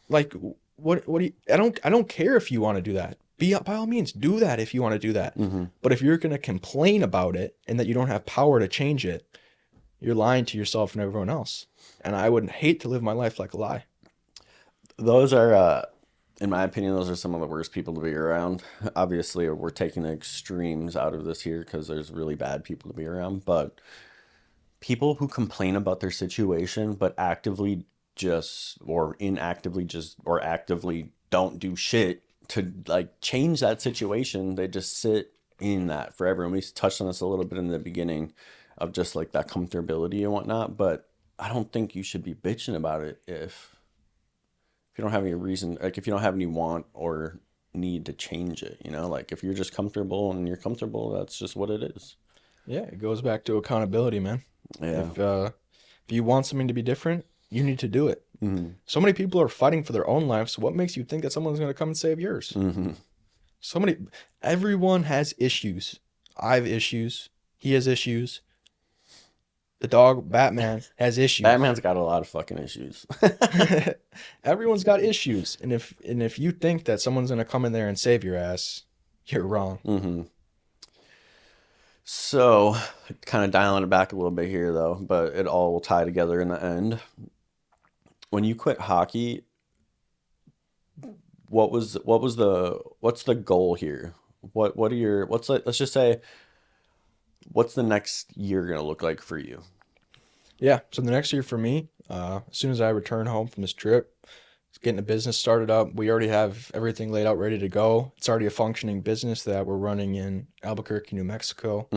Like, what do you? I don't care if you want to do that. By all means, do that if you want to do that. But if you're gonna complain about it and that you don't have power to change it, you're lying to yourself and everyone else. And I would hate to live my life like a lie. Those are, in my opinion, those are some of the worst people to be around. Obviously, we're taking the extremes out of this here because there's really bad people to be around. But people who complain about their situation but actively actively don't do shit to like change that situation, they just sit in that forever. And we touched on this a little bit in the beginning of just like that comfortability and whatnot, but I don't think you should be bitching about it if you don't have any reason, like if you don't have any want or need to change it, you know, like if you're just comfortable and you're comfortable, that's just what it is. Yeah, it goes back to accountability, man. Yeah. If you want something to be different, you need to do it. So many people are fighting for their own lives. So what makes you think that someone's going to come and save yours? Everyone has issues. I have issues. He has issues. The dog, Batman, has issues. Batman's got a lot of fucking issues. Everyone's got issues. And if you think that someone's going to come in there and save your ass, you're wrong. So, kind of dialing it back a little bit here, though, but it all will tie together in the end. When you quit hockey, what's the goal here? Let's just say, what's the next year going to look like for you? Yeah, so the next year for me, as soon as I return home from this trip, getting a business started up. We already have everything laid out, ready to go. It's already a functioning business that we're running in Albuquerque, New Mexico.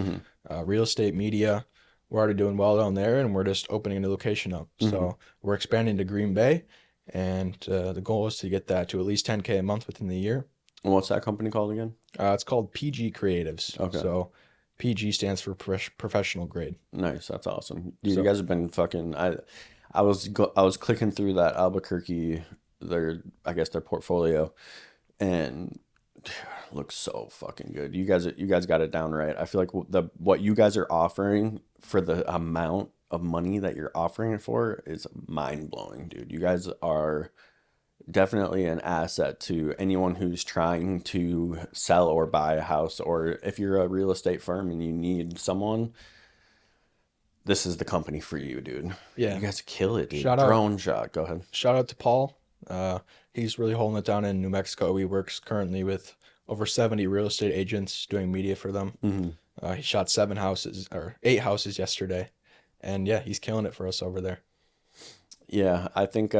Real estate, media. We're already doing well down there, and we're just opening a new location up. So we're expanding to Green Bay, and the goal is to get that to at least $10K a month within the year. And what's that company called again? It's called PG Creatives. Okay. So PG stands for professional grade. Nice. That's awesome. Dude, you So guys have been fucking I was clicking through that Albuquerque I guess their portfolio and looks so fucking good. You guys got it down right. I feel like the what you guys are offering for the amount of money that you're offering it for is mind blowing, dude. You guys are definitely an asset to anyone who's trying to sell or buy a house, or if you're a real estate firm and you need someone, this is the company for you, dude. You yeah, guys kill it, dude. shout out Drone shot. Go ahead. shout out to Paul. He's really holding it down in New Mexico. He works currently with over 70 real estate agents doing media for them. Hmm. He shot 7 houses or 8 houses yesterday, and yeah, he's killing it for us over there. Yeah, I think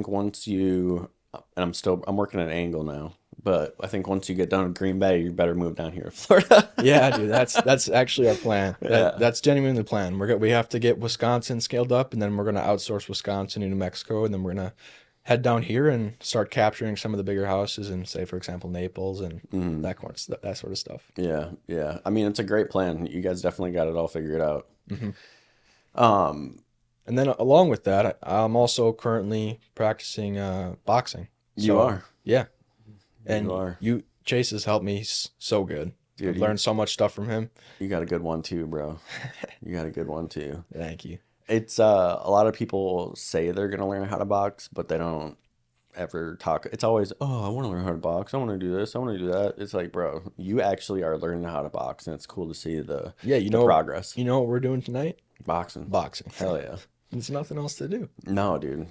once you and I'm working at Angle now, but I think once you get done with Green Bay, you better move down here to Florida. Yeah, dude, that's actually our plan. Yeah. That's genuinely the plan. We have to get Wisconsin scaled up, and then we're gonna outsource Wisconsin and New Mexico, and then we're gonna head down here and start capturing some of the bigger houses in, say, for example, Naples and Mhm. that sort of stuff. Yeah, yeah. I mean, it's a great plan. You guys definitely got it all figured out. Hmm. Um, And then along with that, I'm also currently practicing boxing. you So are. yeah, You and are. Chase has helped me so good. Dude, I've learned so much stuff from him. you got a good one too, bro. You got a good one too. Thank you. It's a lot of people say they're gonna learn how to box, but they don't ever talk. It's always, oh, I want to learn how to box. I want to do this. I want to do that. It's like, bro, you actually are learning how to box, and it's cool to see Yeah, the progress. you know what we're doing tonight? Boxing. Boxing. Hell yeah. There's nothing else to do. No, dude.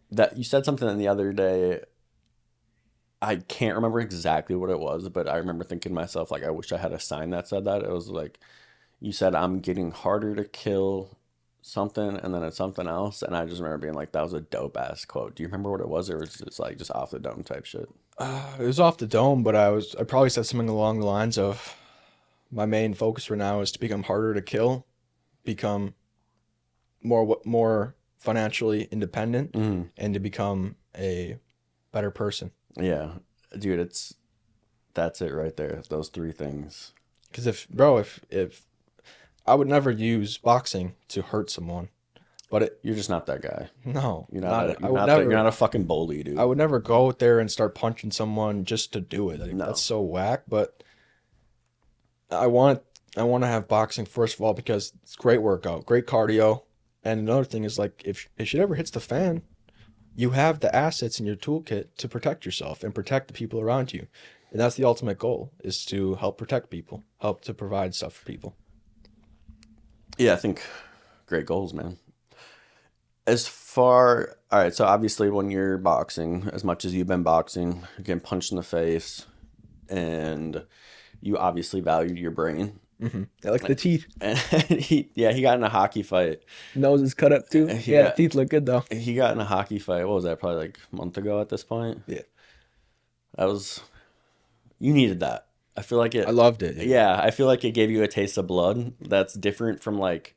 That you said something the other day. I can't remember exactly what it was, but I remember thinking to myself, like, I wish I had a sign that said that. It was like, you said, I'm getting harder to kill something, and then it's something else. And I just remember being like, that was a dope ass quote. Do you remember what it was? Or was it just like just off the dome type shit? It was off the dome, but I probably said something along the lines of my main focus right now is to become harder to kill, become more financially independent, Mm. and to become a better person. Yeah. Dude, that's it right there. Those three things. Because if I would never use boxing to hurt someone, but You're just not that guy. no, You're not not I would never. you're not a fucking bully, dude. I would never go out there and start punching someone just to do it. Like, No. that's so whack. But I want I want to have boxing first of all because it's a great workout, great cardio, and another thing is like if shit ever hits the fan, you have the assets in your toolkit to protect yourself and protect the people around you, and that's the ultimate goal is to help protect people, help to provide stuff for people. Yeah, I think great goals, man. All right, so obviously when you're boxing, as much as you've been boxing, you're getting punched in the face, and you obviously valued your brain. I like the teeth. And he got in a hockey fight. Nose is cut up too. He Yeah, got- teeth look good though. He got in a hockey fight. What was that? Probably like a month ago at this point. Yeah, That was, you needed that. I feel like it. I loved it. Yeah, I feel like it gave you a taste of blood that's different from like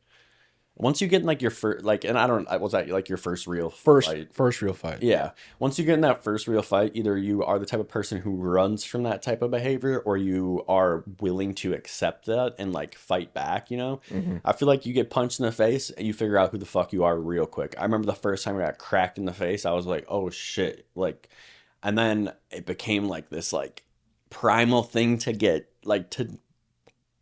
once you get in like your first like, and I don't, was that like your first real fight? First real fight. Yeah. Once you get in that first real fight, either you are the type of person who runs from that type of behavior or you are willing to accept that and like fight back, you know? I feel like you get punched in the face and you figure out who the fuck you are real quick. I remember the first time I got cracked in the face, I was like, oh shit. Like, and then it became like this like primal thing to get like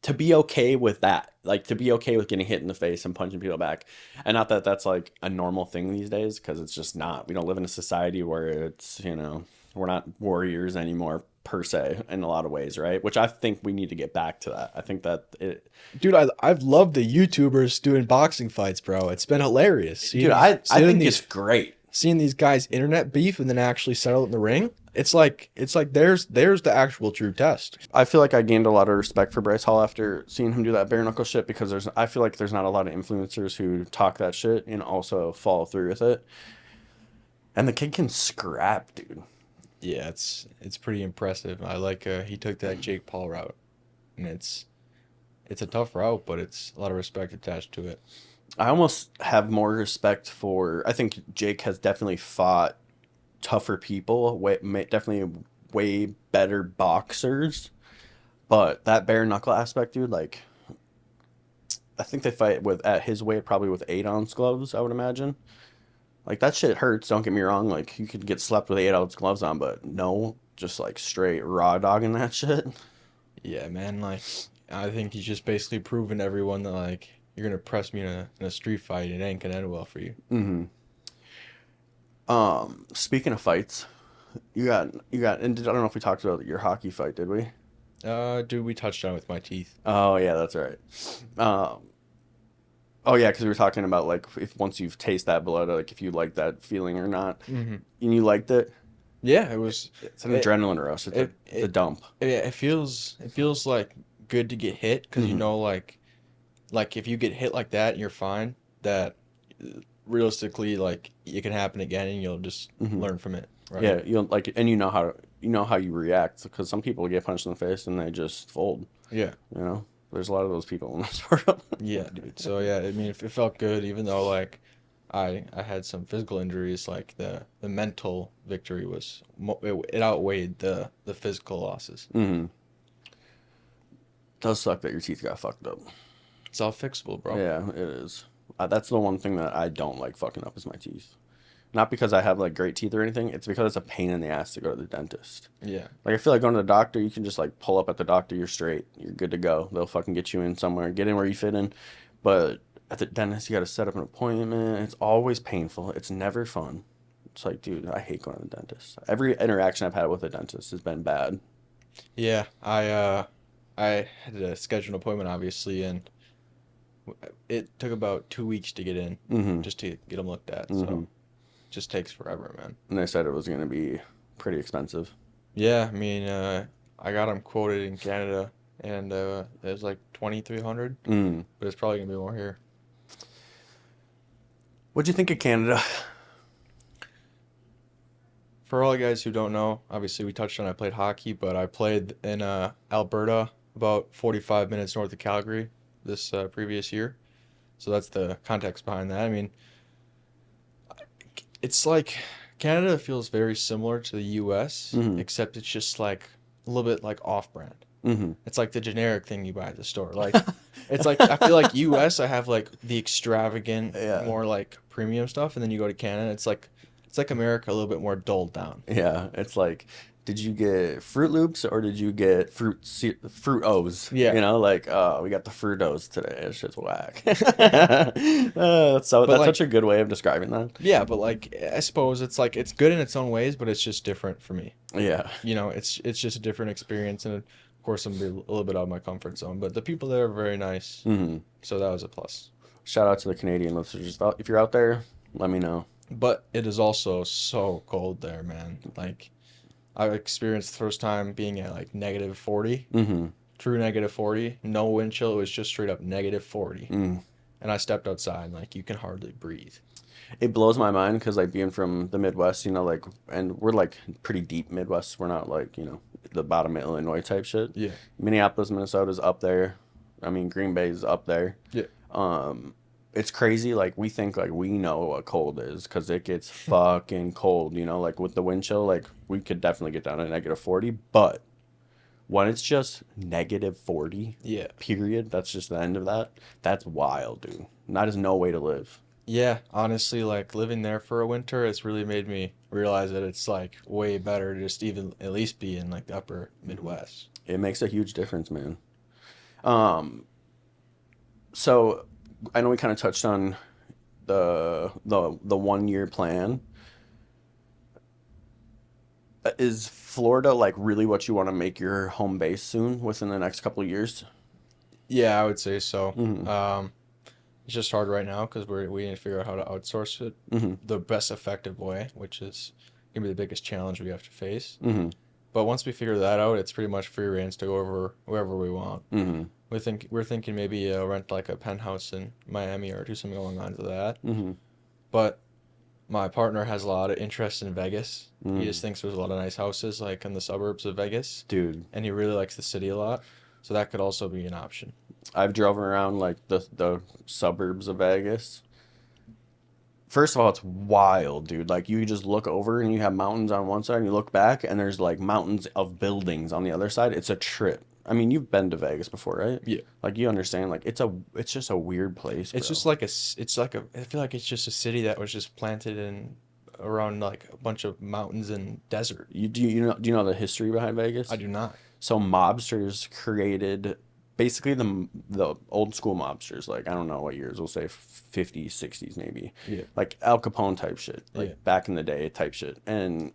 to be okay with that, like to be okay with getting hit in the face and punching people back. And not that that's like a normal thing these days, because it's just not. We don't live in a society where it's, you know, we're not warriors anymore per se in a lot of ways, right? Which I think we need to get back to that. I think that it, Dude, I've loved the YouTubers doing boxing fights, bro. It's been hilarious. dude, I think it's great. Seeing these guys internet beef and then actually settle it in the ring. It's like there's the actual true test. I feel like I gained a lot of respect for Bryce Hall after seeing him do that bare knuckle shit, because I feel like there's not a lot of influencers who talk that shit and also follow through with it. And the kid can scrap, dude. Yeah, it's pretty impressive. I like he took that Jake Paul route, and it's a tough route, but it's a lot of respect attached to it. I almost have more respect for. I think Jake has definitely fought tougher people, definitely way better boxers, but that bare knuckle aspect, dude, like I think they fight with at his weight probably with 8 ounce gloves, I would imagine. Like that shit hurts, don't get me wrong, like you could get slapped with 8 ounce gloves on, but no, just like straight raw dogging that shit. Yeah, man. Like, I think he's just basically proven to everyone that like you're gonna press me in a street fight, it ain't gonna end well for you. Mm-hmm. Speaking of fights, you got, and I don't know if we talked about your hockey fight, did we? Dude, we touched on it with my teeth. Oh yeah, that's right. Um, oh yeah, because we were talking about like if once you've tasted that blood, like if you like that feeling or not, Mm-hmm. and you liked it. Yeah, it was. It's an It, adrenaline rush. It's a it, it's a it, dump. it feels like good to get hit because you Hmm. know like if you get hit like that, you're fine. That realistically, like it can happen again, and you'll just Hmm. learn from it, right? Yeah, you like, and you know how you react because some people get punched in the face and they just fold. Yeah. You know, there's a lot of those people in this world. Yeah, dude. So yeah, I mean, it felt good, even though like I had some physical injuries. Like the mental victory was it outweighed the physical losses. Hmm. Does suck that your teeth got fucked up. It's all fixable, bro. Yeah, it is. That's the one thing that I don't like fucking up is my teeth. Not because I have like great teeth or anything. It's because it's a pain in the ass to go to the dentist. Yeah, Like I feel like going to the doctor, you can just like pull up at the doctor, you're straight, you're good to go. They'll fucking get you in somewhere, get in where you fit in. But at the dentist, you got to set up an appointment. It's always painful. It's never fun. It's like, dude, I hate going to the dentist. Every interaction I've had with a dentist has been bad. yeah. I had to schedule an appointment, obviously, and it took about 2 weeks to get in, Mm-hmm. just to get them looked at. Mm-hmm. So it just takes forever, man. And they said it was going to be pretty expensive. Yeah, I mean, I got them quoted in Canada, and it was like 2,300, Mm. but it's probably gonna be more here. What'd you think of Canada? For all you guys who don't know, obviously we touched on I played hockey, but I played in Alberta, about 45 minutes north of Calgary this previous year. So that's the context behind that. I mean, it's like Canada feels very similar to the US, Mm-hmm. except it's just like a little bit like off-brand. Mm-hmm. It's like the generic thing you buy at the store. Like it's like I feel like US I have like the extravagant, Yeah. more like premium stuff, and then you go to Canada, it's like America a little bit more dulled down. Yeah, it's like, did you get Fruit Loops or did you get Fruit O's? Yeah. You know, like, we got the Fruit O's today. It's just whack. So But that's like such a good way of describing that. yeah, but like I suppose it's like it's good in its own ways, but it's just different for me. Yeah. You know, it's just a different experience, and of course I'm a little bit out of my comfort zone. But the people there are very nice, Hmm. so that was a plus. Shout out to the Canadian listeners. If you're out there, let me know. But it is also so cold there, man. Like I experienced the first time being at like -40, Hmm. true -40, no wind chill. It was just straight up -40, Mm. and I stepped outside, and like you can hardly breathe. It blows my mind because, like, being from the Midwest, you know, like, and we're, like, pretty deep Midwest. We're not, like, you know, the bottom of Illinois type shit. Yeah, Minneapolis, Minnesota's up there. I mean, Green Bay's up there. yeah, It's crazy. Like we think like we know what cold is because it gets fucking cold. You know, like with the wind chill, like we could definitely get down to -40. But when it's just -40, yeah. period, that's just the end of that. That's wild, dude. That is no way to live. Yeah, honestly, like living there for a winter, it's really made me realize that it's like way better to just even at least be in like the upper Midwest. It makes a huge difference, man. Um, so I know we kind of touched on the 1 year plan. Is Florida like really what you want to make your home base soon within the next couple of years? Yeah, I would say so. Mm-hmm. It's just hard right now because we need to figure out how to outsource it Mm-hmm. the best effective way, which is gonna be the biggest challenge we have to face. Mm-hmm. But once we figure that out, it's pretty much free range to go over wherever we want. Mm-hmm. We're thinking maybe rent like a penthouse in Miami or do something along the lines of that. Mm-hmm. But my partner has a lot of interest in Vegas. Mm. He just thinks there's a lot of nice houses like in the suburbs of Vegas, Dude, and he really likes the city a lot. So that could also be an option. I've driven around like the suburbs of Vegas. First of all, it's wild, dude. Like you just look over and you have mountains on one side, and you look back and there's like mountains of buildings on the other side. It's a trip. I mean, you've been to Vegas before, right? Yeah. Like you understand, like it's just a weird place, It's bro. just like it's like I feel like it's just a city that was just planted in around like a bunch of mountains and desert. Do you know the history behind I Vegas? do not. So mobsters created basically the old school mobsters, like I don't know what years, we'll say 50s, 60s maybe. Yeah. Like Al Capone type shit, Yeah. like back in the day type shit. And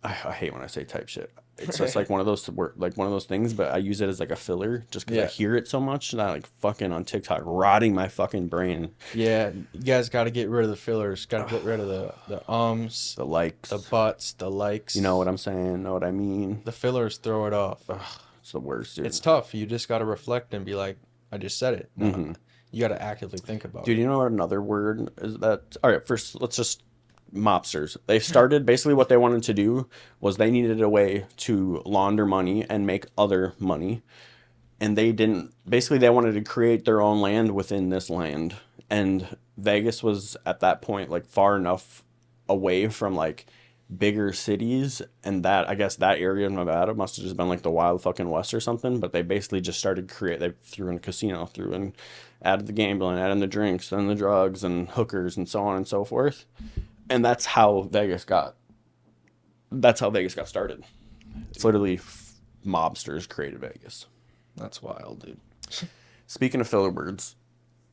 I hate when I say type shit. It's just like one of those word, like one of those things, but I use it as like a filler just because I Yeah. hear it so much and I like fucking on TikTok rotting my fucking brain. Yeah, you guys got to get rid of the fillers. Got to get rid of the The the likes, buts, the you know likes. what I'm saying? Know what I mean? The fillers throw it off. It's the worst, dude. It's tough. You just got to reflect and be like, I just said it. No, Hmm. you got to actively think about Dude, it. you know what another word is that? All right, first let's just mobsters. They started basically what they wanted to do was they needed a way to launder money and make other money. And they didn't, basically, they wanted to create their own land within this land. And Vegas was at that point like far enough away from like bigger cities. And that, I guess, that area of Nevada must have just been like the Wild fucking West or something. But they basically just started they threw in a casino, threw in, added the gambling, added in the drinks, then the drugs and hookers and so on and so forth. And that's how Vegas got started. It's literally mobsters created Vegas. That's wild, dude. Speaking of filler words,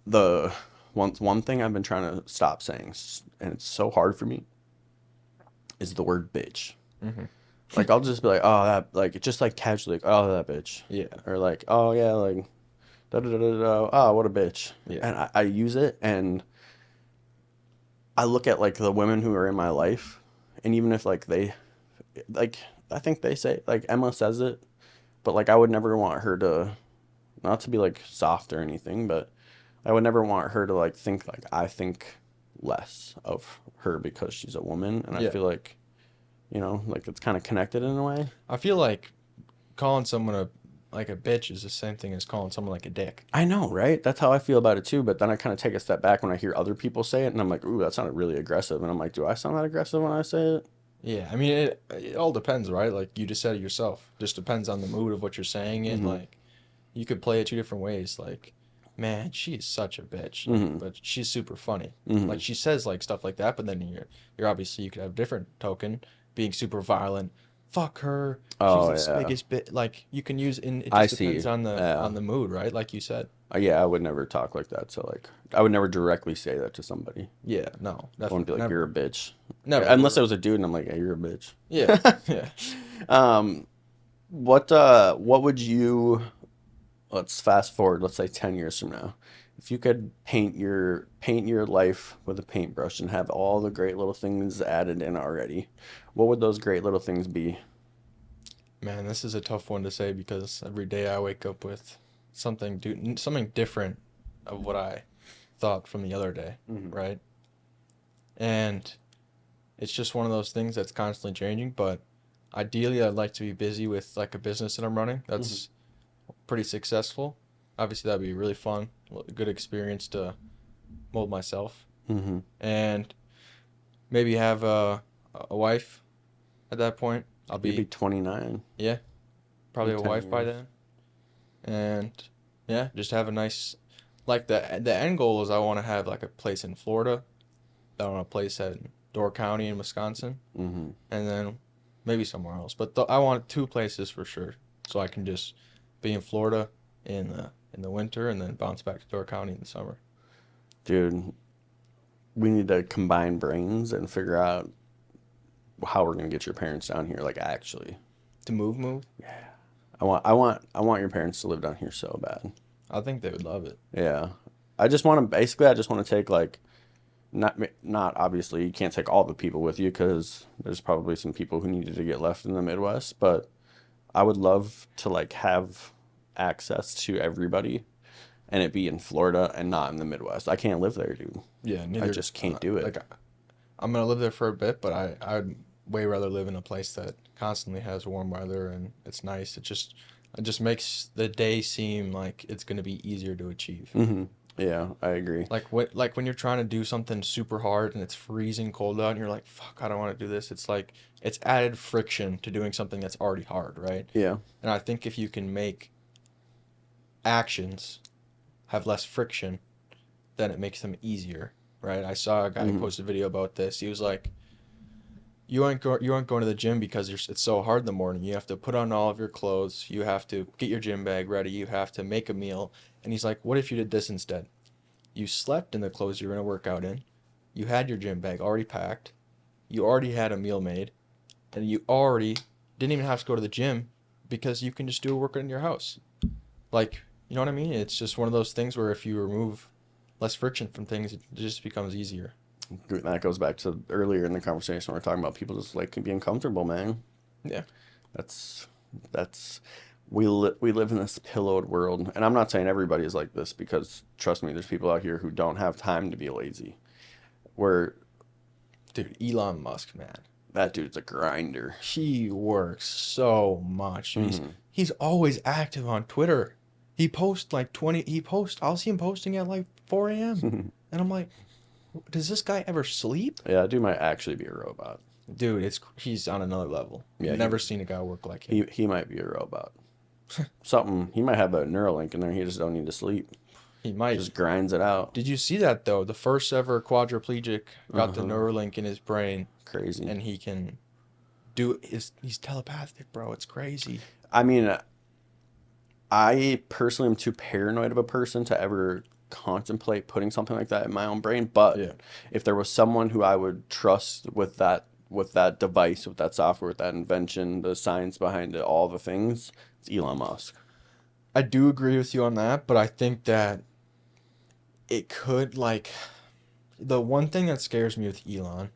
the one thing I've been trying to stop saying, and it's so hard for me, is the word bitch. Hmm. Like I'll just be like, oh that, like just like casually, like, oh that bitch, Yeah, or like, oh yeah, like da da da da da, oh what a bitch, yeah, and I use it, and I look at like the women who are in my life, and even if like they, like I think they say like Emma says it, but like I would never want her to, not to be like soft or anything, but I would never want her to like think like I think less of her because she's a woman, and I yeah. feel like, like it's kind of connected in a way. I feel like calling someone a bitch is the same thing as calling someone like a dick. I know, right? That's how I feel about it too. But then I kind of take a step back when I hear other people say it, and I'm like, ooh, that sounded really aggressive. And I'm like, do I sound that aggressive when I say it? Yeah, I mean it all depends, right? Like you just said it yourself. Just depends on the mood of what you're saying it. Mm-hmm. Like you could play it two different ways. Like, man, she is such a bitch. Like, Mm-hmm. but she's super funny. Mm-hmm. Like she says like stuff like that, but then you're obviously you could have a different token being super violent. Fuck her. She's Oh the yeah, biggest bit. Like you can use in it I just see. depends on Yeah, the mood, right? Like you said. Yeah. I would never talk like that. So like, I would never directly say that to somebody. Yeah, no, I wouldn't be definitely like, you're a never, bitch, unless never. it was a dude, and I'm like, hey, you're a bitch. Yeah, yeah. Um, what would you, let's fast forward, let's say 10 years from now. If you could paint your life with a paintbrush and have all the great little things added in already, what would those great little things be? Man, this is a tough one to say because every day I wake up with something different of what I thought from the other day, Hmm. right? And it's just one of those things that's constantly changing, but ideally I'd like to be busy with like a business that I'm running Hmm. that's pretty successful. Obviously that'd be really fun, a good experience to mold myself Hmm. and maybe have a wife at that point. I'll You'd be be, 29 yeah, probably in a 10 wife by years. then. And yeah, just have a nice like the end goal is I want to have like a place in Florida, I want a place in Door County in Wisconsin, Hmm. and then maybe somewhere else. But I want two places for sure, so I can just be in Florida in the winter and then bounce back to Door County in the summer. Dude, we need to combine brains and figure out how we're gonna get your parents down here, like actually. To move, I want your parents to live down here so bad. I think they would love it. Yeah. I just want to take like, not obviously you can't take all the people with you because there's probably some people who needed to get left in the Midwest, but I would love to like have access to everybody and it be in Florida and not in the Midwest. I can't live there, dude. Yeah, I neither just can't do it. like I'm gonna live there for a bit, but I'd way rather live in a place that constantly has warm weather and it's nice. It just makes the day seem like it's gonna be easier to achieve. Hmm. Yeah, I agree. Like when you're trying to do something super hard and it's freezing cold out and you're like, fuck, I don't want to do this. It's like it's added friction to doing something that's already hard, right? Yeah. And I think if you can make actions have less friction, then it makes them easier, right? I saw a guy Mm-hmm. post a video about this. He was like, you aren't going to the gym because it's so hard in the morning. You have to put on all of your clothes. You have to get your gym bag ready. You have to make a meal. And he's like, what if you did this instead? You slept in the clothes you're going to work out in. You had your gym bag already packed. You already had a meal made. And you already didn't even have to go to the gym because you can just do a workout in your house. Like, you know what I mean? It's just one of those things where if you remove less friction from things, it just becomes easier. That goes back to earlier in the conversation we are talking about people just like being comfortable, man. Yeah. That's that's we live in this pillowed world, and I'm not saying everybody is like this because trust me, there's people out here who don't have time to be lazy. Where Dude, Elon Musk, man. that dude's a grinder. He works so much. Mm-hmm. He's always active on Twitter. He posts like 20, I'll see him posting at like 4 a.m. And I'm like, does this guy ever sleep? Yeah, that dude might actually be a robot. Dude, he's on another level. Yeah, Never seen a guy work like him. He might be a robot. Something he might have a Neuralink in there. He just don't need to sleep. He might. Just grinds it out. Did you see that though? The first ever quadriplegic got the Uh-huh. Neuralink in his brain, Crazy. and he can he's telepathic, bro. It's crazy. I mean, I personally am too paranoid of a person to ever contemplate putting something like that in my own brain. But Yeah. if there was someone who I would trust with that device, with that software, with that invention, the science behind it, all the things, it's Elon Musk. I do agree with you on that, but I think that it could like the one thing that scares me with Elon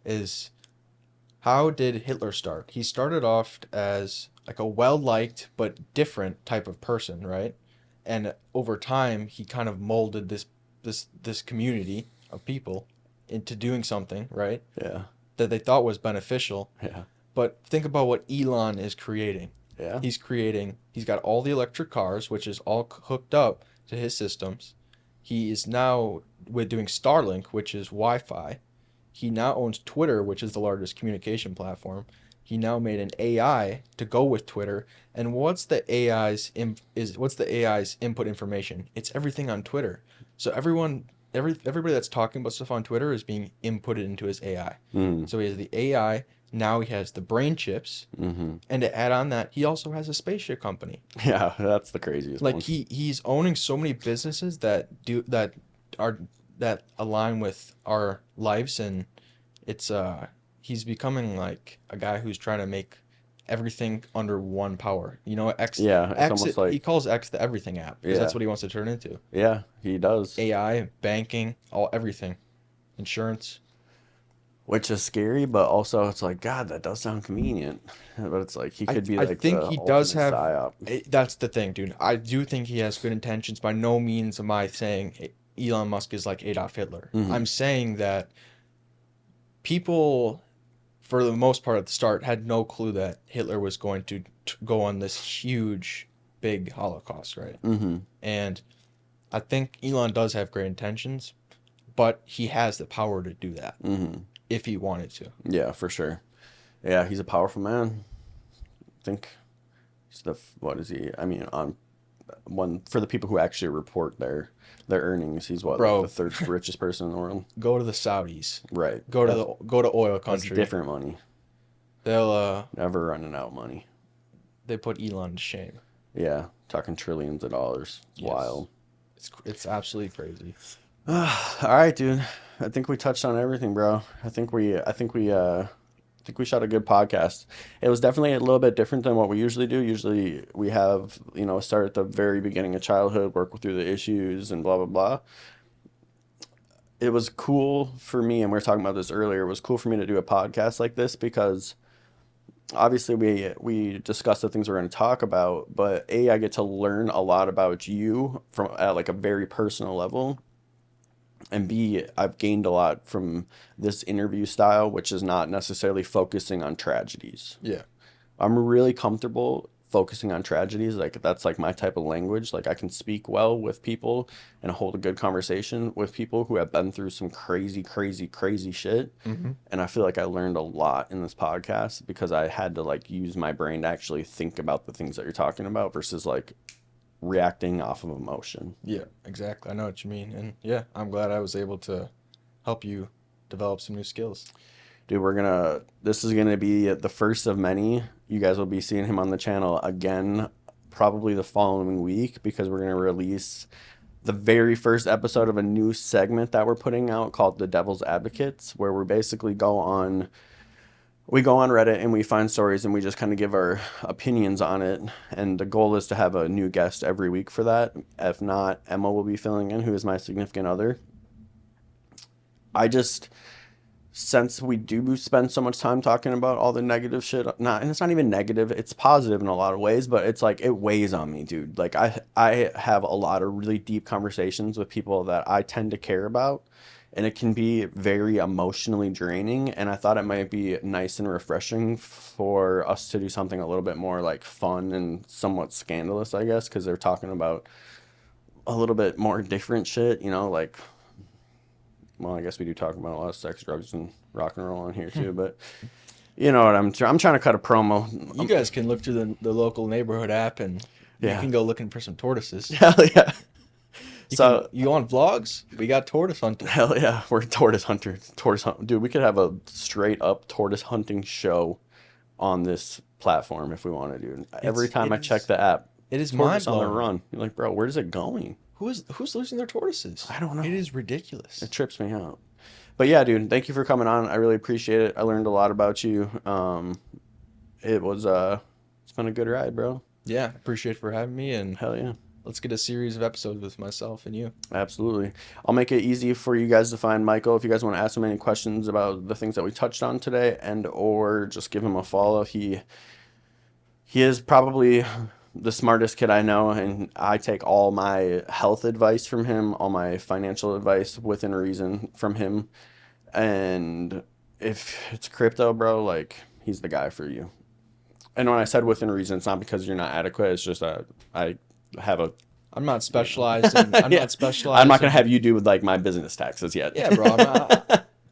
is how did Hitler start? He started off as like a well-liked but different type of person, right? And over time, he kind of molded this community of people into doing something, right? Yeah. That they thought was beneficial. Yeah. But think about what Elon is creating. Yeah. He's got all the electric cars, which is all hooked up to his systems. He is now with doing Starlink, which is Wi-Fi. He now owns Twitter, which is the largest communication platform. He now made an AI to go with Twitter. And what's the AI's input information? It's everything on Twitter. So everybody that's talking about stuff on Twitter is being inputted into his AI. Mm. So he has the AI. Now he has the brain chips, Mm-hmm. and to add on that, he also has a spaceship company. Yeah, that's the craziest Like one. he's owning so many businesses that align with our lives, and it's he's becoming like a guy who's trying to make everything under one power. You know, Yeah, it's almost like he calls X the everything app because that's Yeah. what he wants to turn into. Yeah, he does. AI, banking, everything, insurance. Which is scary, but also it's like, God, that does sound convenient. But it's like he could be I like think the he does ultimate have. psyop. That's the thing, dude. I do think he has good intentions. By no means am I saying Elon Musk is like Adolf Hitler. Mhm. I'm saying that people, for the most part at the start, had no clue that Hitler was going to go on this huge, big Holocaust, right? Mm-hmm. And I think Elon does have great intentions, but he has the power to do that Mm-hmm. if he wanted to. Yeah, for sure. Yeah, he's a powerful man. I think he's what is he? I mean, on one for the people who actually report their earnings, he's what, Bro. like the third richest person in the world. Go to the Saudis. Right. Go to oil That's country. different money. They'll Never running out money. they put Elon to shame. Yeah, talking trillions of dollars. It's Yes. wild. It's absolutely crazy. All right, dude. I think we touched on everything, bro. I think we shot a good podcast. It was definitely a little bit different than what we usually do. Usually we have, start at the very beginning of childhood, work through the issues and blah, blah, blah. It was cool for me, and we were talking about this earlier, it was cool for me to do a podcast like this because obviously we discuss the things we're going to talk about, but I get to learn a lot about you from at like a very personal level. And B, I've gained a lot from this interview style, which is not necessarily focusing on tragedies. Yeah. I'm really comfortable focusing on tragedies. Like that's like my type of language. Like I can speak well with people and hold a good conversation with people who have been through some crazy, crazy, crazy shit. And I feel like I learned a lot in this podcast because I had to like use my brain to actually think about the things that you're talking about versus like reacting off of emotion. Yeah, exactly. I know what you mean. And yeah, I'm glad I was able to help you develop some new skills. Dude, this is gonna be the first of many. You guys will be seeing him on the channel again, probably the following week, because we're gonna release the very first episode of a new segment that we're putting out called The Devil's Advocates, where we basically go on Reddit and we find stories and we just kind of give our opinions on it. And the goal is to have a new guest every week for that. If not, Emma will be filling in, who is my significant other. Since we do spend so much time talking about all the negative shit, and it's not even negative, it's positive in a lot of ways, but it's like it weighs on me, dude. Like I have a lot of really deep conversations with people that I tend to care about, and it can be very emotionally draining. And I thought it might be nice and refreshing for us to do something a little bit more like fun and somewhat scandalous, I guess, because they're talking about a little bit more different shit, like. Well, I guess we do talk about a lot of sex, drugs, and rock and roll on here too, but you know what I'm trying to cut a promo. You guys can look through the local neighborhood app and you can go looking for some tortoises. Hell yeah. You on vlogs? We got tortoise hunting. Hell yeah, we're tortoise hunters. Dude, we could have a straight up tortoise hunting show on this platform if we want to, dude. Every time I check the app, it is tortoise on the mind-blowing. run. You're like, bro, where's it going? Who's losing their tortoises? I don't know. It is ridiculous. It trips me out. But yeah, dude, thank you for coming on. I really appreciate it. I learned a lot about you. It's been a good ride, bro. Yeah, appreciate for having me, and Hell yeah. let's get a series of episodes with myself and you. Absolutely. I'll make it easy for you guys to find Michael if you guys want to ask him any questions about the things that we touched on today, and or just give him a follow. He is probably the smartest kid I know, and I take all my health advice from him, all my financial advice within reason from him. And if it's crypto, bro, like he's the guy for you. And when I said within reason, it's not because you're not adequate. It's just that I have a. I'm not specialized. I'm not specialized. I'm not gonna have you do with like my business taxes yet. Yeah, bro.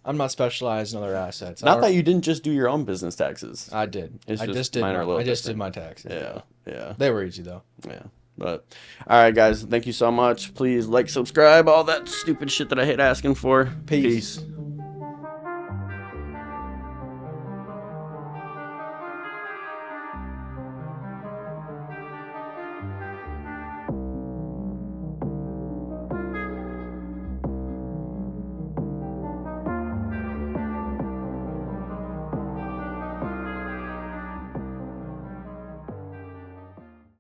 I'm not specialized in other assets. Not that you didn't just do your own business taxes. I did. It's I just just did. mine are a little I just did different. my taxes. Yeah. They were easy though. Yeah. But all right, guys. Thank you so much. Please like, subscribe, all that stupid shit that I hate asking for. Peace.